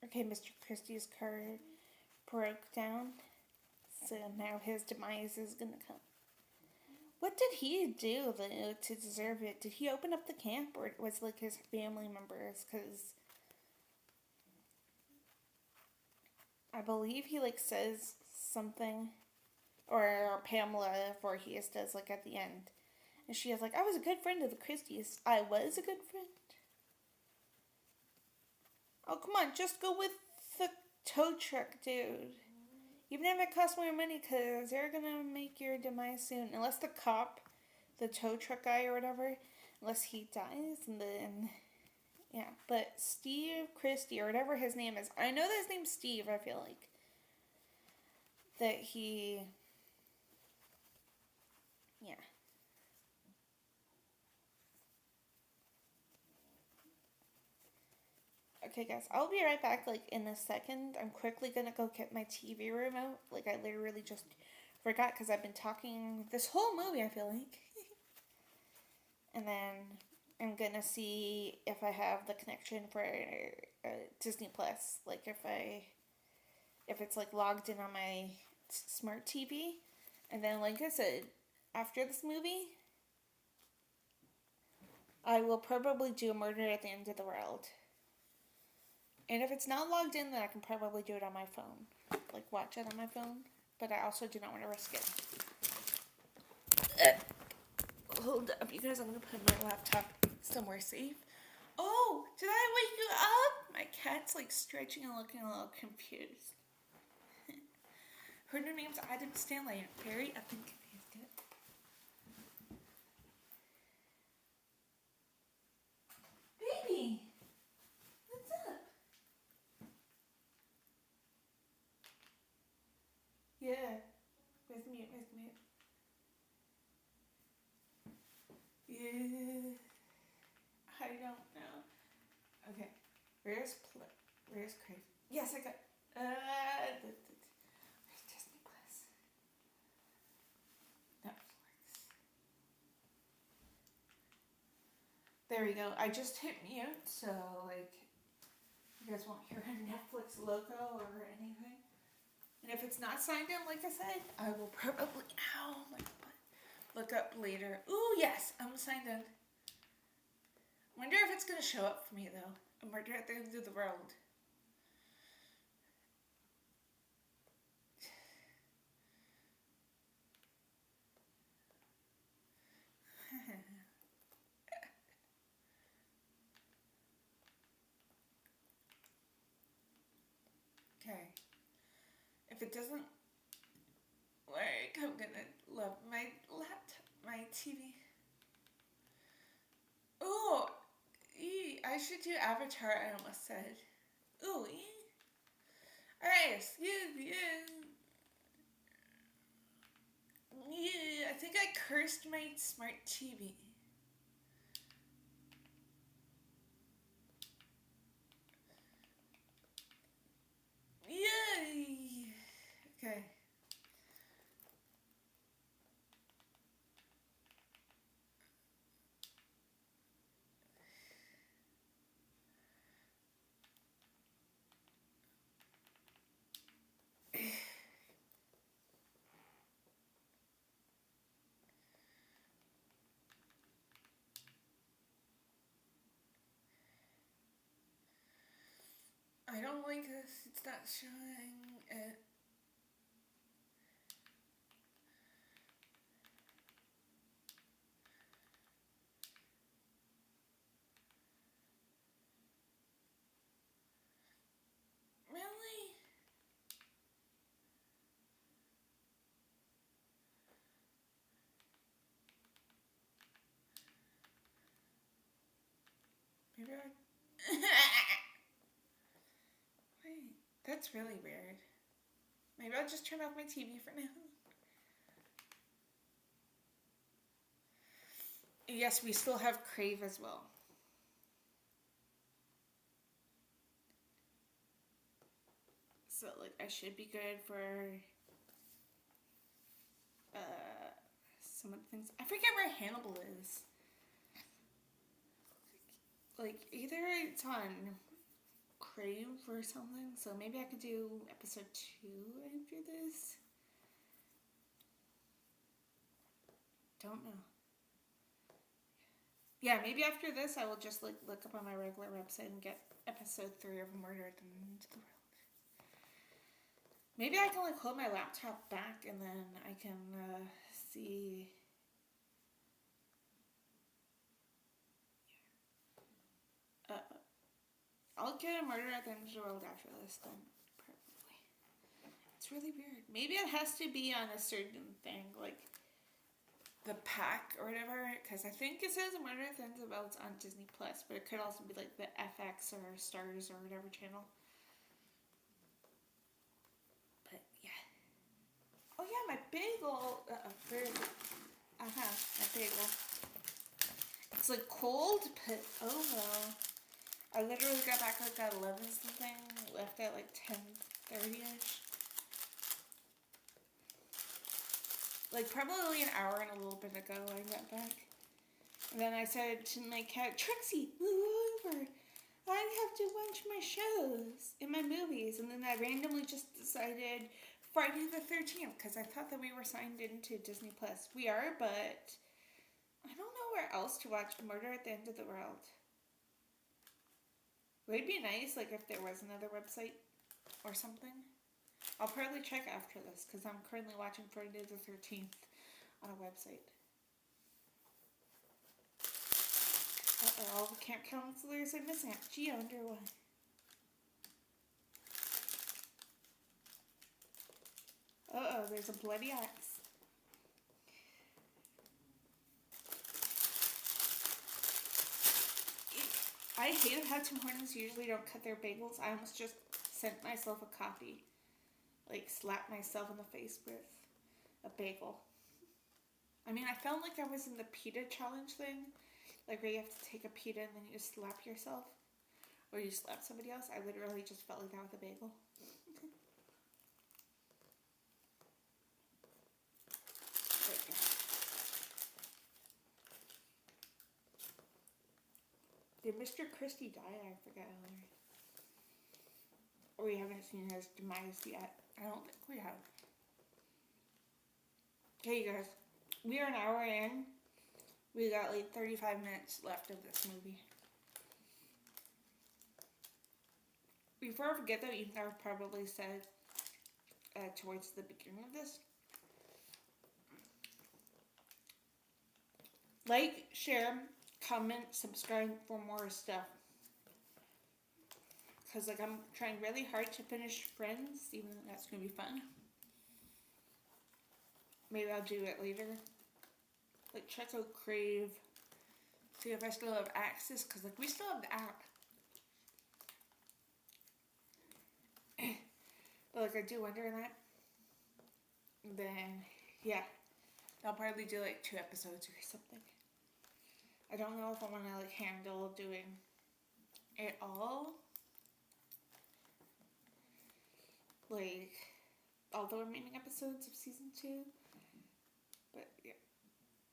Okay, Mr. Christie's car broke down, so now his demise is gonna come. What did he do to deserve it? Did he open up the camp, or was it like his family members? Because I believe he like says something, or Pamela Voorhees does like at the end, and she is like, "I was a good friend of the Christies. I was a good friend." Oh come on, just go with the tow truck, dude. Even if it costs more money, because they're gonna make your demise soon. Unless the cop, the tow truck guy or whatever, unless he dies, and then yeah. But Steve Christie or whatever his name is, I know that his name's Steve. I feel like that he, yeah. Okay, guys, I'll be right back. Like in a second, I'm quickly gonna go get my TV remote. Like I literally just forgot because I've been talking this whole movie. I feel like, and then I'm gonna see if I have the connection for Disney Plus. Like if it's like logged in on my smart TV, and then like I said, after this movie, I will probably do a Murder at the End of the World. And if it's not logged in, then I can probably do it on my phone. Like, watch it on my phone. But I also do not want to risk it. Hold up, you guys. I'm going to put my laptop somewhere safe. Oh, did I wake you up? My cat's, like, stretching and looking a little confused. Her new name's Adam Stanley. Very effing confused. Baby! What's up? Yeah. Where's the mute? Where's the mute? Yeah. I don't know. Okay. Where's Crazy? Yes, I got. Where's Disney Plus? Netflix. There we go. I just hit mute, so like, you guys won't hear a Netflix logo or anything. And if it's not signed in, like I said, I will probably look up later. Ooh, yes, I'm signed in. Wonder if it's gonna show up for me though. A Murder at the End of the World. Okay. If it doesn't work, I'm gonna love my laptop, my TV. Ooh, I should do Avatar. I almost said. Ooh, alright, excuse me. Yeah, I think I cursed my smart TV. Yay! Okay. I don't like this. It's not showing it. That's really weird. Maybe I'll just turn off my TV for now. Yes, we still have Crave as well. So, like, I should be good for some of the things. I forget where Hannibal is. Like, either it's on Crave or something, so maybe I could do episode 2 after this. Don't know. Yeah, maybe after this I will just like look up on my regular website and get episode 3 of Murder at the End of the World. Maybe I can like hold my laptop back and then I can see. I'll get a Murder at the End of the World after this then, probably. It's really weird. Maybe it has to be on a certain thing, like the pack or whatever, because I think it says Murder at the End of the World on Disney Plus, but it could also be like the FX or Stars or whatever channel. But yeah. Oh yeah, my bagel. Where is it? My bagel. It's like cold, but oh well. I literally got back like at 11 something, left at like 10:30ish. Like probably an hour and a little bit ago I got back. And then I said to my cat, Trixie, move over. I have to watch my shows and my movies. And then I randomly just decided Friday the 13th because I thought that we were signed into Disney Plus. We are, but I don't know where else to watch Murder at the End of the World. Would it be nice like if there was another website or something? I'll probably check after this because I'm currently watching Friday the 13th on a website. All the camp counselors are missing. Gee, I wonder why. There's a bloody axe. I hate how Tim Hortons usually don't cut their bagels. I almost just sent myself a copy. Like, slapped myself in the face with a bagel. I mean, I felt like I was in the pita challenge thing. Like, where you have to take a pita and then you slap yourself. Or you slap somebody else. I literally just felt like that with a bagel. Did Mr. Christie die? I forget. Or we haven't seen his demise yet. I don't think we have. Okay, you guys. We are an hour in. We got like 35 minutes left of this movie. Before I forget though, even I've probably said towards the beginning of this. Like, share, comment, subscribe for more stuff. Because like I'm trying really hard to finish Friends, even though that's going to be fun. Maybe I'll do it later. Like check out Crave. See if I still have access, because like we still have the app. But like I do wonder that. Then yeah. I'll probably do like 2 episodes or something. I don't know if I want to like handle doing it all. Like all the remaining episodes of season 2. But yeah.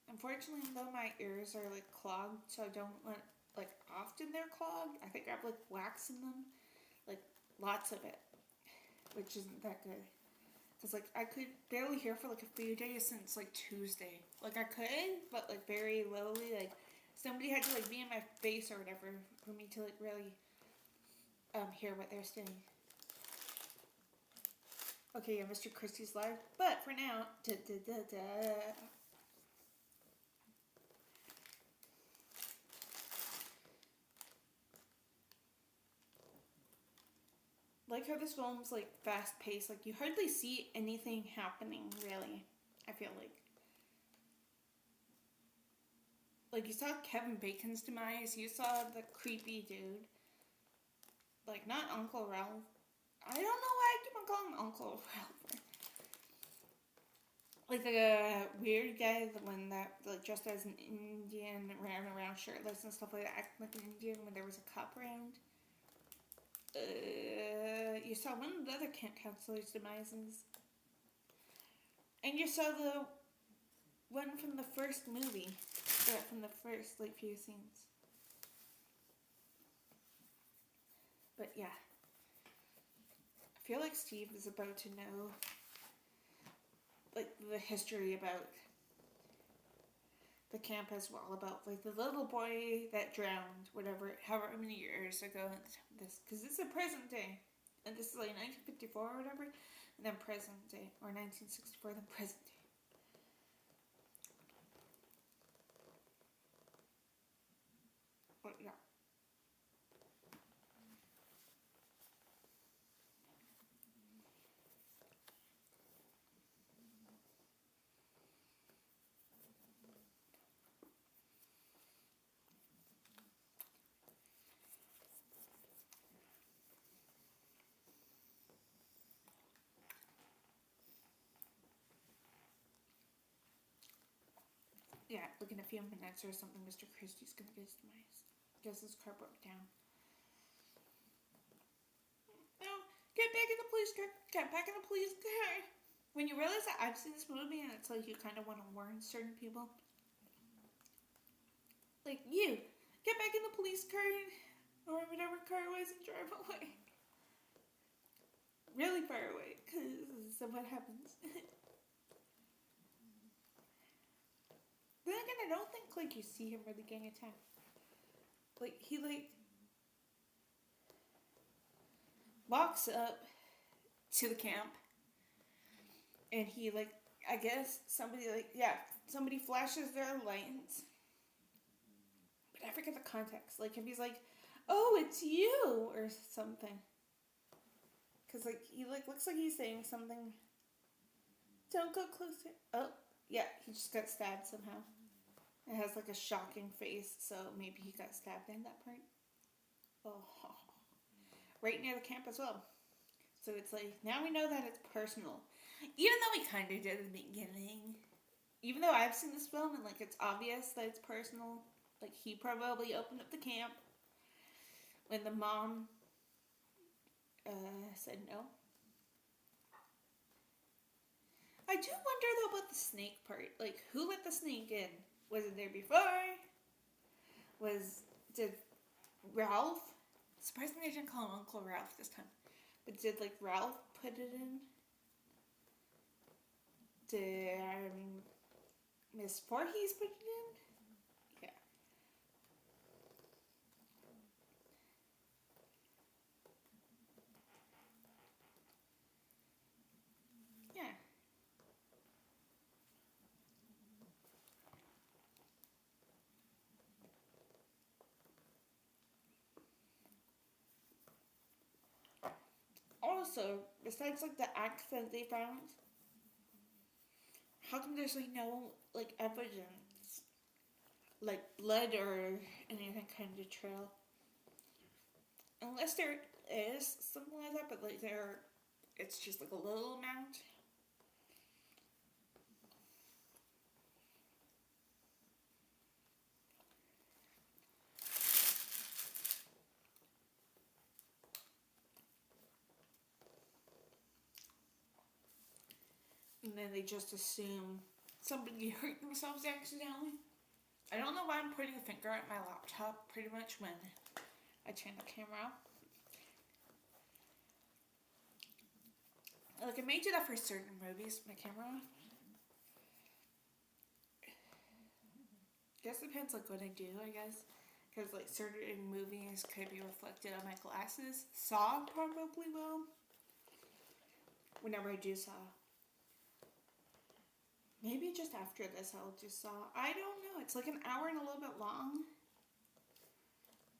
Unfortunately though my ears are like clogged, so I don't want like often they're clogged. I think I have like wax in them. Like lots of it. Which isn't that good. Because, like, I could barely hear for, like, a few days since, like, Tuesday. Like, I could, but, like, very lowly. Like, somebody had to, like, be in my face or whatever for me to, like, really hear what they're saying. Okay, yeah, Mr. Christie's live. But, for now, like how this film's like fast paced, like you hardly see anything happening really, I feel like you saw Kevin Bacon's demise, you saw the creepy dude, like not Uncle Ralph, I don't know why I keep on calling him Uncle Ralph. Like the weird guy, the one that like dressed as an Indian, ran around shirtless and stuff like that, acting like an Indian when there was a cop around. You saw one of the other camp counselors' demises. And you saw the one from the first movie. Yeah, from the first like few scenes. But yeah. I feel like Steve is about to know like the history about the camp as well, about like the little boy that drowned, whatever, however many years ago. This, because it's a present day, and this is like 1954 or whatever, and then present day, or 1964, then present day. But yeah. Yeah, like in a few minutes or something, Mr. Christie's gonna get his demise. Guess his car broke down. No, get back in the police car. Get back in the police car. When you realize that I've seen this movie and it's like you kind of want to warn certain people. Like, you, get back in the police car or whatever car it was and drive away. Really far away, because of what happens. Then again, I don't think like you see him really getting attacked. Like he like walks up to the camp, and he like, I guess somebody somebody flashes their lights, but I forget the context. Like if he's like, "Oh, it's you" or something, because like he like looks like he's saying something. Don't go closer. Oh, yeah, he just got stabbed somehow. It has like a shocking face, so maybe he got stabbed in that part. Oh, right near the camp as well. So it's like, now we know that it's personal. Even though we kind of did at the beginning. Even though I've seen this film and like it's obvious that it's personal. Like he probably opened up the camp when the mom said no. I do wonder though about the snake part. Like, who let the snake in? Was it there before? Did Ralph? Surprisingly, I didn't call him Uncle Ralph this time. But did like Ralph put it in? Did Miss Voorhees put it in? Yeah. Yeah. Also, besides like the accent they found, how come there's like no like evidence, like blood or anything kind of trail? Unless there is something like that, but like it's just like a little amount. And then they just assume somebody hurt themselves accidentally. I don't know why I'm putting a finger at my laptop pretty much when I turn the camera off. Like, I may do that for certain movies, my camera off. Guess it depends like what I do, I guess. Because like certain movies could be reflected on my glasses. Saw probably will. Whenever I do Saw. Maybe just after this I'll do Saw. I don't know. It's like an hour and a little bit long.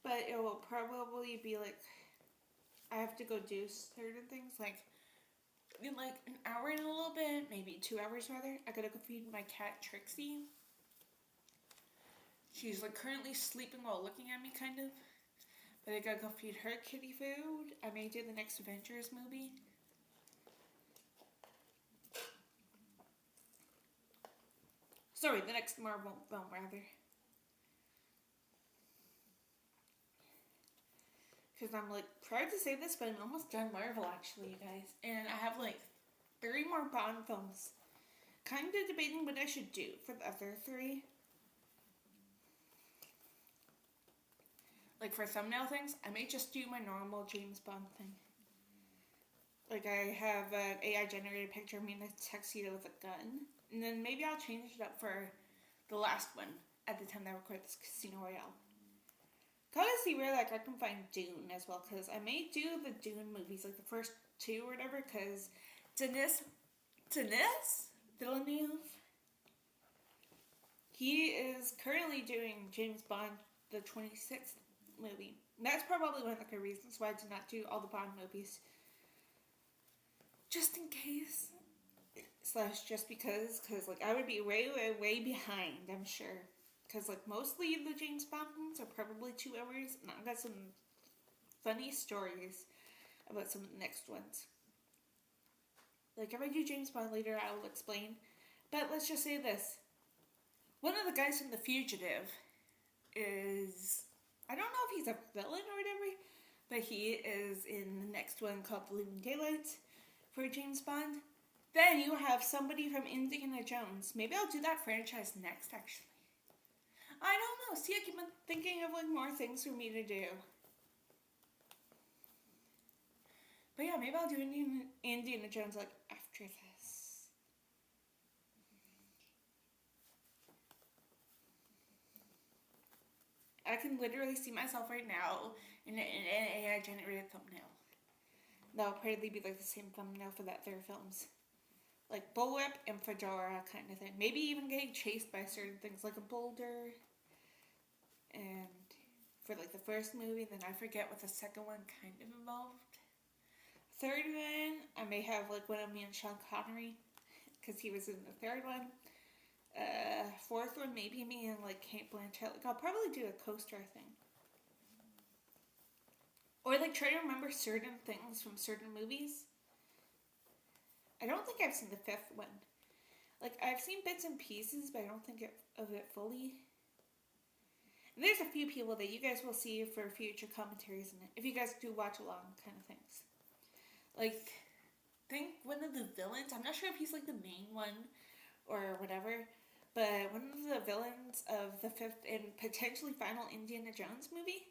But it will probably be like, I have to go do certain things. Like, in like an hour and a little bit, maybe 2 hours rather, I gotta go feed my cat Trixie. She's like currently sleeping while looking at me, kind of. But I gotta go feed her kitty food. I may do the next Avengers movie. Sorry, the next Marvel film, rather. Because I'm like, proud to say this, but I'm almost done Marvel, actually, you guys. And I have like 3 more Bond films. Kind of debating what I should do for the other 3. Like for thumbnail things, I may just do my normal James Bond thing. Like I have an AI generated picture of me in a tuxedo with a gun. And then maybe I'll change it up for the last one at the time that I record this Casino Royale. Gotta see where like I can find Dune as well, because I may do the Dune movies, like the first 2 or whatever, because Denis Villeneuve, he is currently doing James Bond, the 26th movie. And that's probably one of the reasons why I did not do all the Bond movies. Just in case. / just because like I would be way behind, I'm sure. Because like mostly the James Bond ones are probably 2 hours, and I've got some funny stories about some of the next ones. Like if I do James Bond later, I will explain. But let's just say this. One of the guys from The Fugitive is, I don't know if he's a villain or whatever, but he is in the next one called Living Daylights for James Bond. Then you have somebody from Indiana Jones. Maybe I'll do that franchise next, actually. I don't know. See, I keep thinking of like more things for me to do. But yeah, maybe I'll do Indiana Jones like after this. I can literally see myself right now in an AI generated thumbnail. That'll probably be like the same thumbnail for that their films. Like bullwhip and fedora kind of thing. Maybe even getting chased by certain things like a boulder. And for like the first movie, then I forget what the second one kind of involved. Third one, I may have like one of me and Sean Connery, because he was in the third one. Fourth one, maybe me and like Kate Blanchett. Like I'll probably do a co-star thing. Or like try to remember certain things from certain movies. I don't think I've seen the 5th one. Like I've seen bits and pieces, but I don't think of it fully. And there's a few people that you guys will see for future commentaries in it, if you guys do watch along kind of things. Like, I think one of the villains, I'm not sure if he's like the main one or whatever, but one of the villains of the 5th and potentially final Indiana Jones movie,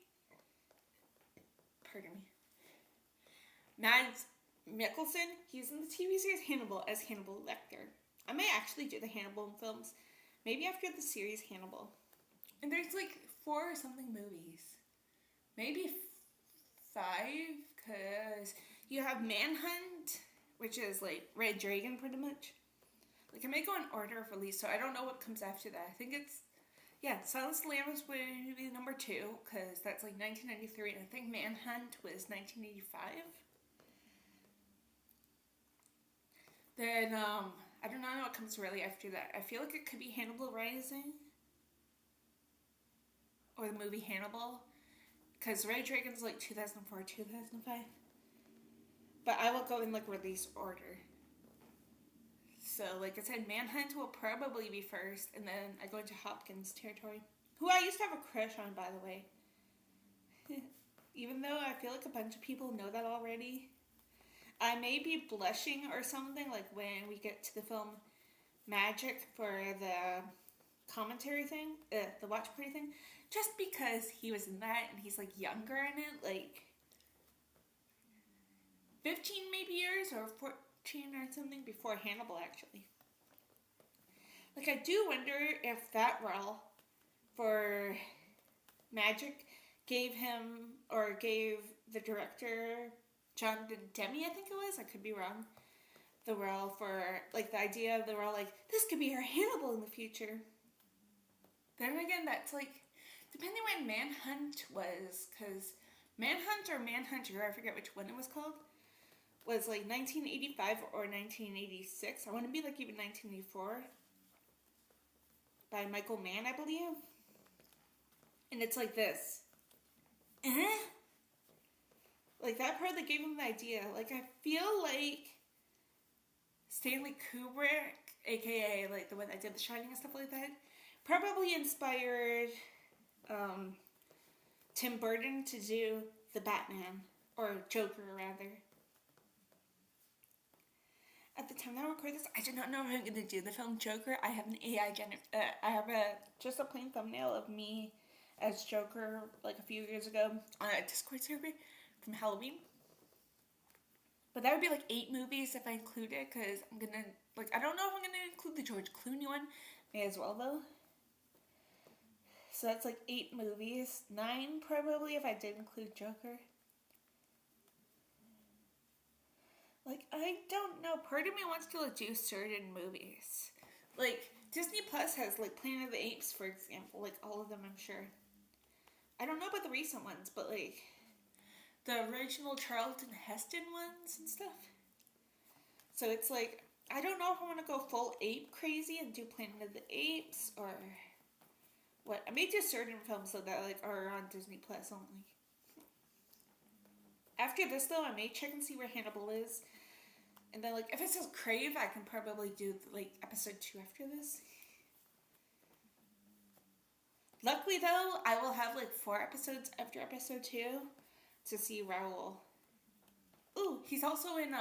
pardon me, Mads Mikkelsen, he's in the TV series Hannibal as Hannibal Lecter. I may actually do the Hannibal films, maybe after the series Hannibal. And there's like 4 or something movies. Maybe 5, because you have Manhunt, which is like Red Dragon pretty much. Like I may go in order of release, so I don't know what comes after that. I think it's, Silence of the Lambs would be number 2, because that's like 1993, and I think Manhunt was 1985. Then, I do not know what comes really after that. I feel like it could be Hannibal Rising. Or the movie Hannibal. Because Red Dragon's like 2004, 2005. But I will go in like release order. So like I said, Manhunt will probably be first. And then I go into Hopkins territory. Who I used to have a crush on, by the way. Even though I feel like a bunch of people know that already. I may be blushing or something, like when we get to the film Magic for the commentary thing, the watch party thing, just because he was in that and he's like younger in it, like 15 maybe years or 14 or something before Hannibal actually. Like I do wonder if that role for Magic gave him or gave the director Jonathan Demme, I think it was, I could be wrong, the role for, like, the idea of the role, like, this could be our Hannibal in the future. Then again, that's, like, depending when Manhunt was, because Manhunt or Manhunter, I forget which one it was called, was, like, 1985 or 1986. I want to be, like, even 1984, by Michael Mann, I believe. And it's like this. Like, that probably gave him the idea. Like, I feel like Stanley Kubrick, aka like the one that did The Shining and stuff like that, probably inspired Tim Burton to do the Batman, or Joker rather. At the time that I record this, I do not know if I'm going to do the film Joker. I have an I have just a plain thumbnail of me as Joker like a few years ago on a Discord server from Halloween. But that would be like 8 movies if I include it, because I'm gonna, like, I don't know if I'm gonna include the George Clooney one. May as well though. So that's like 8 movies. 9 probably if I did include Joker. Like, I don't know. Part of me wants to like do certain movies. Like, Disney Plus has like Planet of the Apes, for example. Like, all of them, I'm sure. I don't know about the recent ones, but like the original Charlton Heston ones and stuff. So it's like, I don't know if I want to go full ape crazy and do Planet of the Apes or what. I may do certain films though that like are on Disney Plus only. After this though, I may check and see where Hannibal is. And then like if it says Crave, I can probably do like episode 2 after this. Luckily though, I will have like 4 episodes after episode 2 to see Raoul. Ooh, he's also in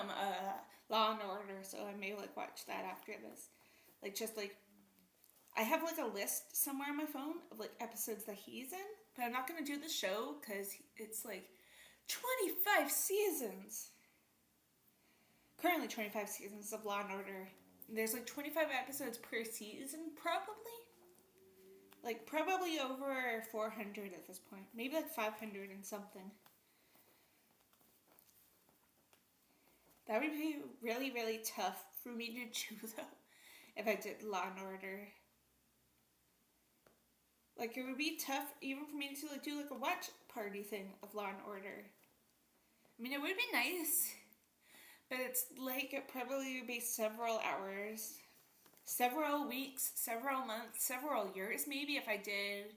Law and Order, so I may like watch that after this. Like, just like, I have like a list somewhere on my phone of like episodes that he's in, but I'm not gonna do the show because it's like 25 seasons. Currently 25 seasons of Law and Order. There's like 25 episodes per season, probably. Like, probably over 400 at this point. Maybe like 500 and something. That would be really, really tough for me to do, though, if I did Law and Order. Like, it would be tough even for me to like do like a watch party thing of Law and Order. I mean, it would be nice, but it's like it probably would be several hours, several weeks, several months, several years maybe if I did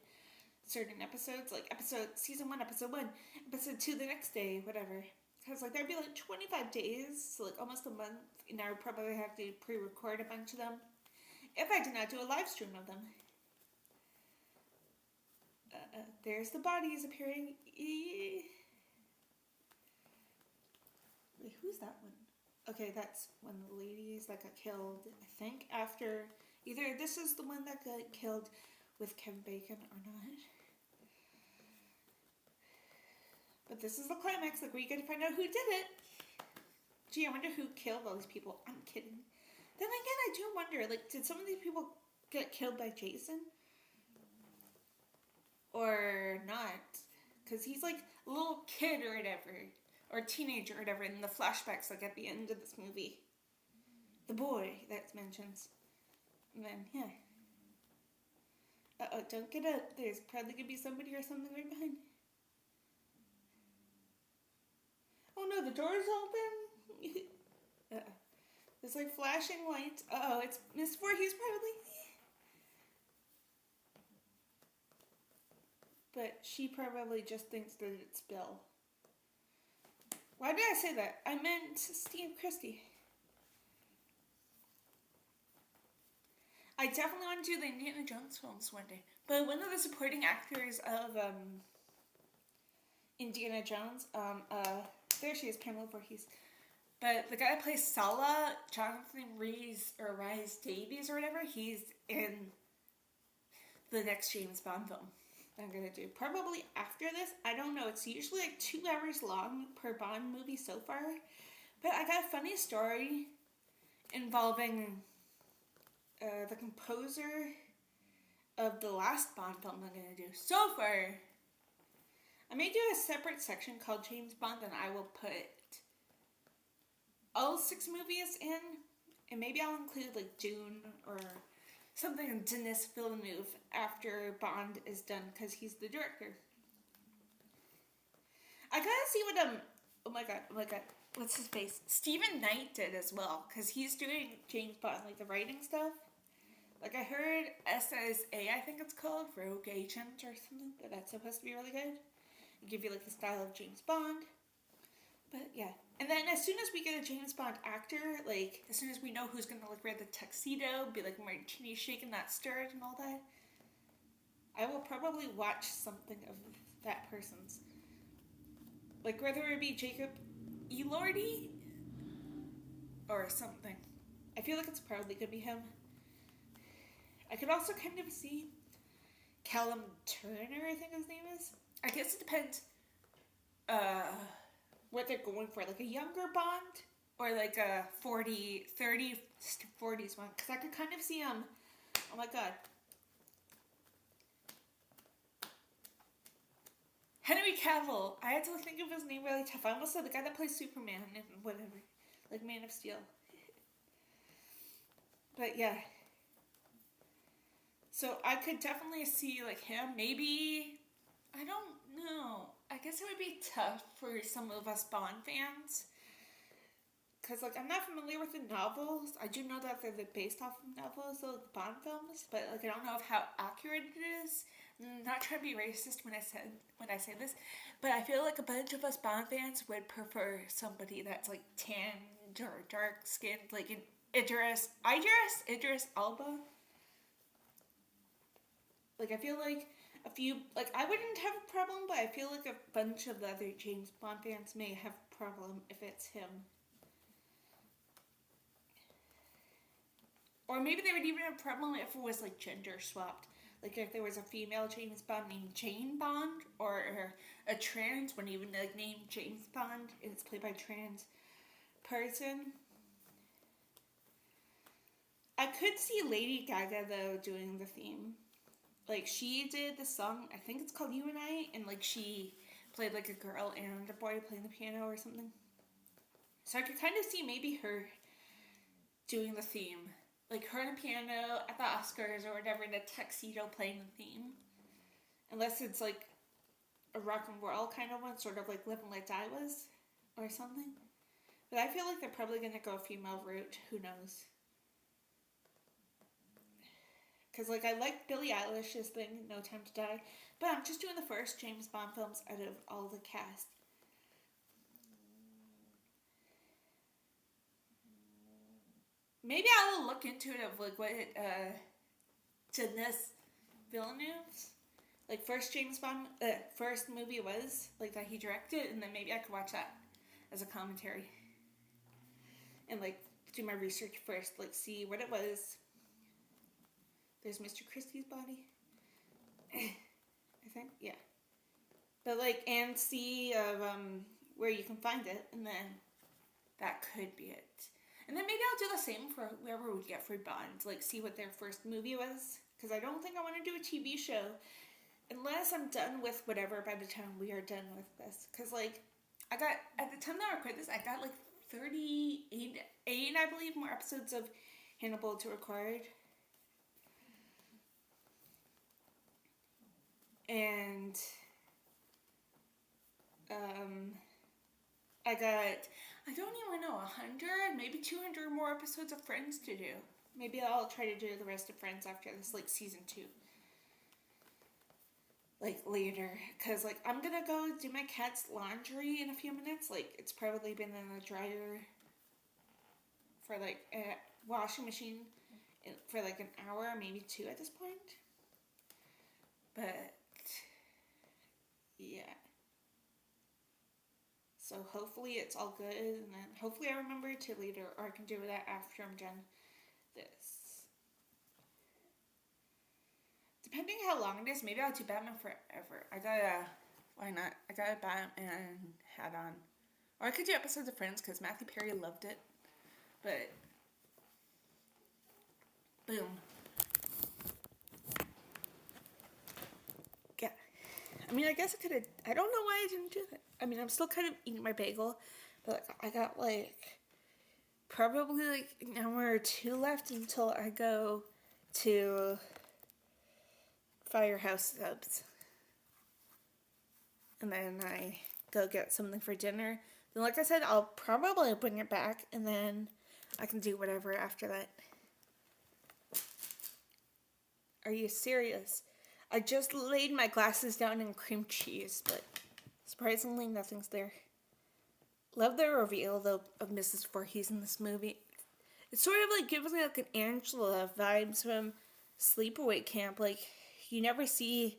certain episodes, like season 1, episode 1, episode 2 the next day, whatever. Because like that'd be like 25 days, so like almost a month, and I would probably have to pre-record a bunch of them if I did not do a live stream of them. There's the bodies appearing. Wait, who's that one? Okay, that's one of the ladies that got killed, I think, after either this is the one that got killed with Kevin Bacon or not. But this is the climax, like where you get to find out who did it. Gee, I wonder who killed all these people. I'm kidding. Then again, I do wonder, like, did some of these people get killed by Jason? Or not? Because he's like a little kid or whatever. Or a teenager or whatever in the flashbacks, like at the end of this movie. The boy that mentions. And then, yeah. Uh-oh, don't get up. There's probably going to be somebody or something right behind. Oh no, the door's open. Uh-oh. There's like flashing lights. Uh-oh, it's Miss Voorhees probably. But she probably just thinks that it's Bill. Why did I say that? I meant Steve Christie. I definitely want to do the Indiana Jones films one day. But one of the supporting actors of Indiana Jones, there she is, Pamela Voorhees. But the guy that plays Sala, Jonathan Rhys Davies or whatever, he's in the next James Bond film I'm going to do. Probably after this. I don't know. It's usually like 2 hours long per Bond movie so far. But I got a funny story involving the composer of the last Bond film I'm going to do. So far, I may do a separate section called James Bond, and I will put all 6 movies in, and maybe I'll include like Dune or something Denis Villeneuve after Bond is done, because he's the director. I gotta see what oh my god, what's his face? Stephen Knight did as well, because he's doing James Bond, like the writing stuff. Like I heard SSA, I think it's called, Rogue Agent or something, but that's supposed to be really good. Give you like the style of James Bond. But yeah. And then as soon as we get a James Bond actor, like, as soon as we know who's gonna, like, wear the tuxedo, be like martini shaking that stirred and all that, I will probably watch something of that person's. Like, whether it be Jacob Elordi or something. I feel like it's probably gonna be him. I could also kind of see Callum Turner, I think his name is. I guess it depends what they're going for, like a younger Bond or like a 30s, 40s one. Because I could kind of see him. Oh my god. Henry Cavill. I had to think of his name really tough. I almost said the guy that plays Superman and whatever. Like Man of Steel. But yeah. So I could definitely see like him. Maybe, I don't know. I guess it would be tough for some of us Bond fans. Because like I'm not familiar with the novels. I do know that they're based off of novels, so the Bond films. But like I don't know how accurate it is. I'm not trying to be racist when I say this, but I feel like a bunch of us Bond fans would prefer somebody that's like tanned or dark skinned, like an Idris Elba. Like I feel like a few, like I wouldn't have a problem, but I feel like a bunch of the other James Bond fans may have a problem if it's him. Or maybe they would even have a problem if it was like gender swapped. Like if there was a female James Bond named Jane Bond, or a trans one even like named James Bond and it's played by a trans person. I could see Lady Gaga though doing the theme. Like she did the song, I think it's called You and I, and like she played like a girl and a boy playing the piano or something. So I could kind of see maybe her doing the theme. Like her on a piano at the Oscars or whatever in a tuxedo playing the theme. Unless it's like a rock and roll kind of one, sort of like Live and Let Die was or something. But I feel like they're probably going to go a female route. Who knows? Because like I like Billie Eilish's thing, No Time to Die. But I'm just doing the first James Bond films out of all the cast. Maybe I will look into it of like what Denis Villeneuve's like first James Bond first movie was, like that he directed, and then maybe I could watch that as a commentary. And like do my research first, like see what it was. There's Mr. Christie's body. I think, yeah. But like and see where you can find it, and then that could be it. And then maybe I'll do the same for whoever we get for Bond. Like, see what their first movie was. Because I don't think I want to do a TV show. Unless I'm done with whatever by the time we are done with this. Because, like, I got, at the time that I record this, I got, like, 38, I believe, more episodes of Hannibal to record. And, I don't even know, 100, maybe 200 more episodes of Friends to do. Maybe I'll try to do the rest of Friends after this, like, season 2. Like, later. Because, like, I'm gonna go do my cat's laundry in a few minutes. Like, it's probably been in the dryer for, like, a washing machine for, like, an hour, maybe 2 at this point. But, yeah. So hopefully it's all good, and then hopefully I remember to later, or I can do that after I'm done this. Depending how long it is, maybe I'll do Batman Forever. Why not? I got a Batman hat on. Or I could do episodes of Friends, because Matthew Perry loved it. But, boom. Yeah. I mean, I guess I could have, I don't know why I didn't do that. I mean, I'm still kind of eating my bagel, but like, I got like probably like an hour or 2 left until I go to Firehouse Subs. And then I go get something for dinner. Then like I said, I'll probably bring it back, and then I can do whatever after that. Are you serious? I just laid my glasses down in cream cheese, but surprisingly, nothing's there. Love the reveal, though, of Mrs. Voorhees in this movie. It sort of, like, gives me, like, an Angela vibes from Sleepaway Camp. Like, you never see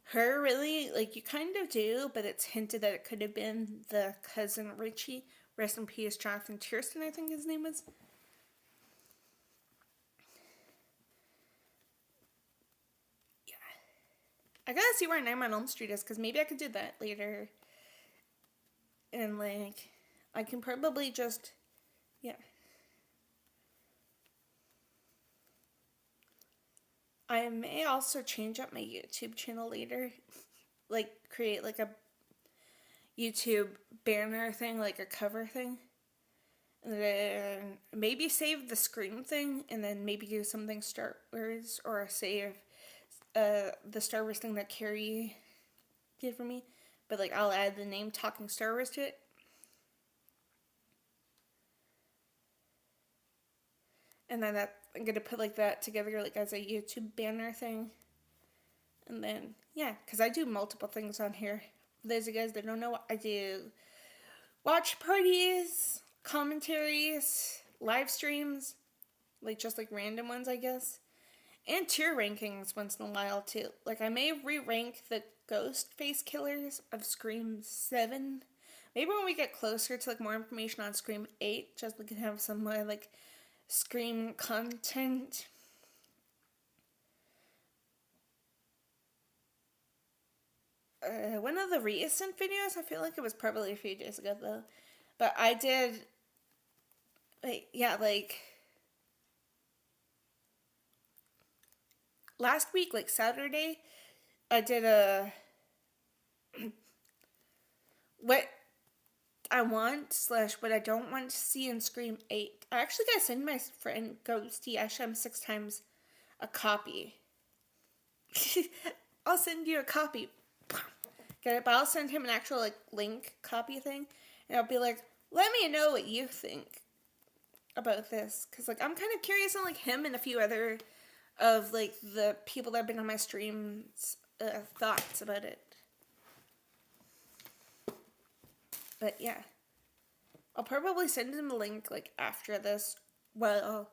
her, really. Like, you kind of do, but it's hinted that it could have been the cousin Richie. Rest in peace, Jonathan Tiersten, I think his name was. Yeah. I gotta see where Nightmare on Elm Street is, because maybe I could do that later. And, like, I can probably just, yeah. I may also change up my YouTube channel later. Like, create, like, a YouTube banner thing, like a cover thing. And then maybe save the Scream thing, and then maybe do something Star Wars, or save the Star Wars thing that Carrie did for me. But, like, I'll add the name Talking Star Wars to it. And then I'm going to put, like, that together, like, as a YouTube banner thing. And then, yeah, because I do multiple things on here. For those of you guys that don't know, I do watch parties, commentaries, live streams, like, just, like, random ones, I guess. And tier rankings once in a while, too. Like, I may re-rank the ghost face killers of Scream 7. Maybe when we get closer to, like, more information on Scream 8, just we can have some more, like, Scream content. One of the recent videos, I feel like it was probably a few days ago, though. But I did, like, yeah, like, last week, like, Saturday, I did a what I want / what I don't want to see in Scream 8. I actually got to send my friend Ghosty Asham 6 times a copy. I'll send you a copy. Get it? But I'll send him an actual, like, link copy thing. And I'll be like, let me know what you think about this. Because, like, I'm kind of curious on, like, him and a few other of, like, the people that have been on my streams' thoughts about it. But, yeah. I'll probably send him a link, like, after this. Well,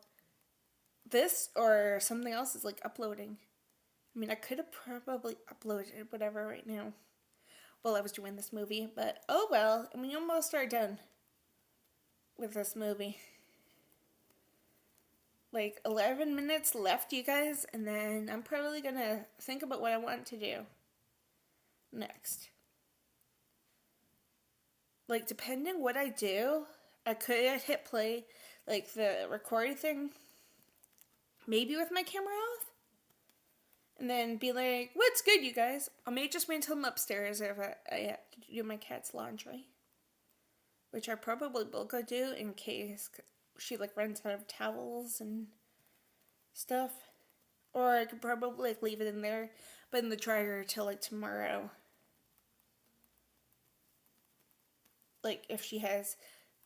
this or something else is, like, uploading. I mean, I could have probably uploaded whatever right now while I was doing this movie. But, oh well. I mean, we almost are done with this movie. Like, 11 minutes left, you guys. And then I'm probably going to think about what I want to do next. Like, depending what I do, I could hit play, like, the recording thing, maybe with my camera off, and then be like, what's good, you guys? I may just wait until I'm upstairs if I have to do my cat's laundry, which I probably will go do in case she, like, runs out of towels and stuff. Or I could probably, like, leave it in there, but in the dryer till, like, tomorrow. Like, if she has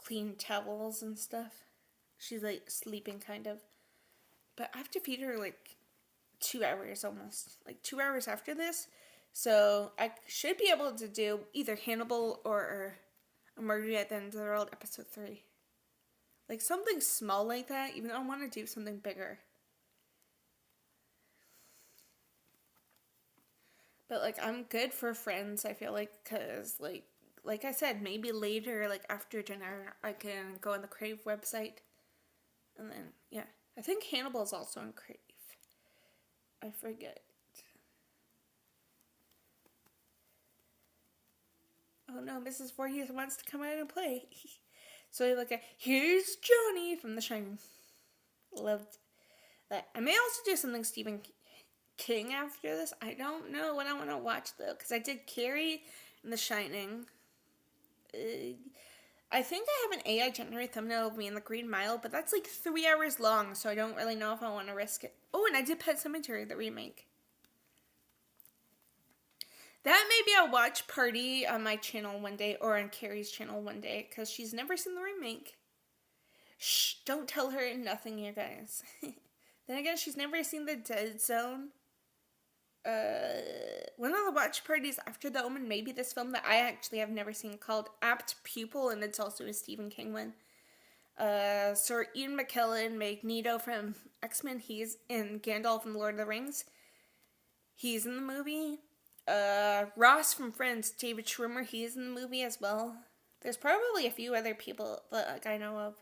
clean towels and stuff. She's, like, sleeping, kind of. But I have to feed her, like, 2 hours almost. Like, 2 hours after this. So, I should be able to do either Hannibal or A Murder at the End of the World episode 3. Like, something small like that, even though I want to do something bigger. But, like, I'm good for friends, I feel like, because, like I said, maybe later, like, after dinner, I can go on the Crave website. And then, yeah. I think Hannibal is also on Crave. I forget. Oh no, Mrs. Voorhees wants to come out and play. So, like, here's Johnny from The Shining. Loved that. I may also do something Stephen King after this. I don't know what I want to watch, though, because I did Carrie and The Shining. I think I have an AI generated thumbnail of me in the Green Mile, but that's like 3 hours long, so I don't really know if I want to risk it. Oh, and I did Pet Sematary, the remake. That may be a watch party on my channel one day, or on Carrie's channel one day, because she's never seen the remake. Shh, don't tell her nothing, you guys. Then again, she's never seen the Dead Zone. one of the watch parties after The Omen may be this film that I actually have never seen called Apt Pupil, and it's also a Stephen King one. Sir Ian McKellen, Magneto from X-Men, he's in Gandalf and Lord of the Rings. He's in the movie. Ross from Friends, David Schwimmer, he's in the movie as well. There's probably a few other people that I know of.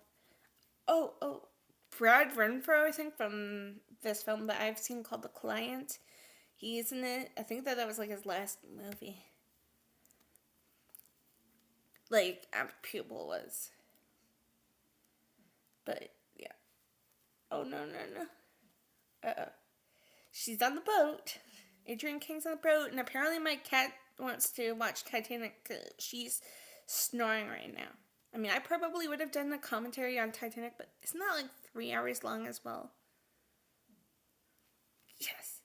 Oh, Brad Renfro, I think, from this film that I've seen called The Client. He's in it. I think that was like his last movie. Like, Apt Pupil was. But, yeah. Oh, no. Uh-oh. She's on the boat. Adrienne King's on the boat, and apparently my cat wants to watch Titanic because she's snoring right now. I mean, I probably would have done a commentary on Titanic, but isn't that like 3 hours long as well? Yes.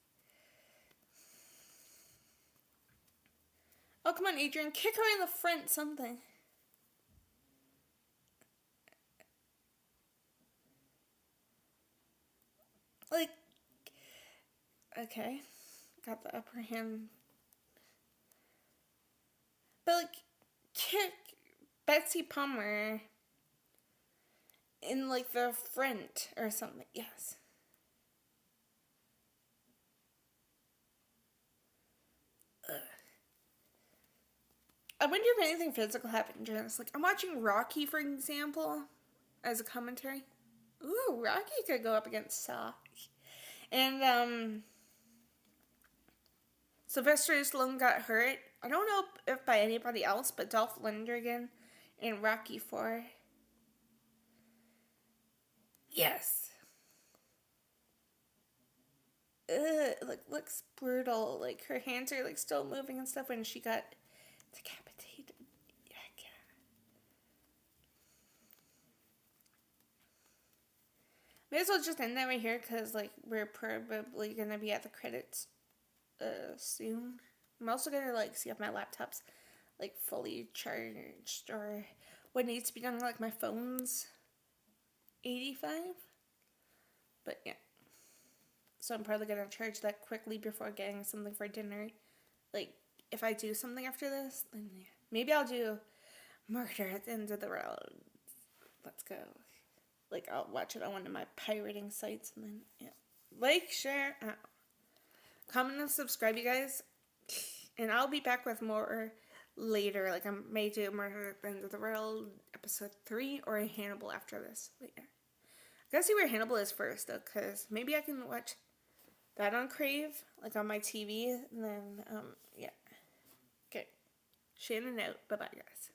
Oh, come on, Adrienne. Kick her in the front, something. Like, okay. Got the upper hand. But, like, kick Betsy Palmer in, like, the front or something. Yes. Ugh. I wonder if anything physical happened during this. Like, I'm watching Rocky, for example, as a commentary. Ooh, Rocky could go up against Saw. And, Sylvester Stallone got hurt. I don't know if by anybody else, but Dolph Lundgren in Rocky 4. Yes. Ugh, like, looks brutal. Like, her hands are, like, still moving and stuff when she got decapitated. Yeah. May as well just end that right here, because, like, we're probably going to be at the credits soon. I'm also going to, like, see if my laptop's, like, fully charged, or what needs to be done. Like, my phone's 85. But, yeah. So I'm probably going to charge that quickly before getting something for dinner. Like, if I do something after this, then yeah. Maybe I'll do Murder at the End of the World. Let's go. Like, I'll watch it on one of my pirating sites, and then, yeah. Like, share, comment, and subscribe, you guys. And I'll be back with more later. Like, I may do Murder at the End of the World, episode 3, or a Hannibal after this. But, yeah. I gotta see where Hannibal is first, though, because maybe I can watch that on Crave, like, on my TV, and then, yeah. Okay. Shannon out. Bye-bye, guys.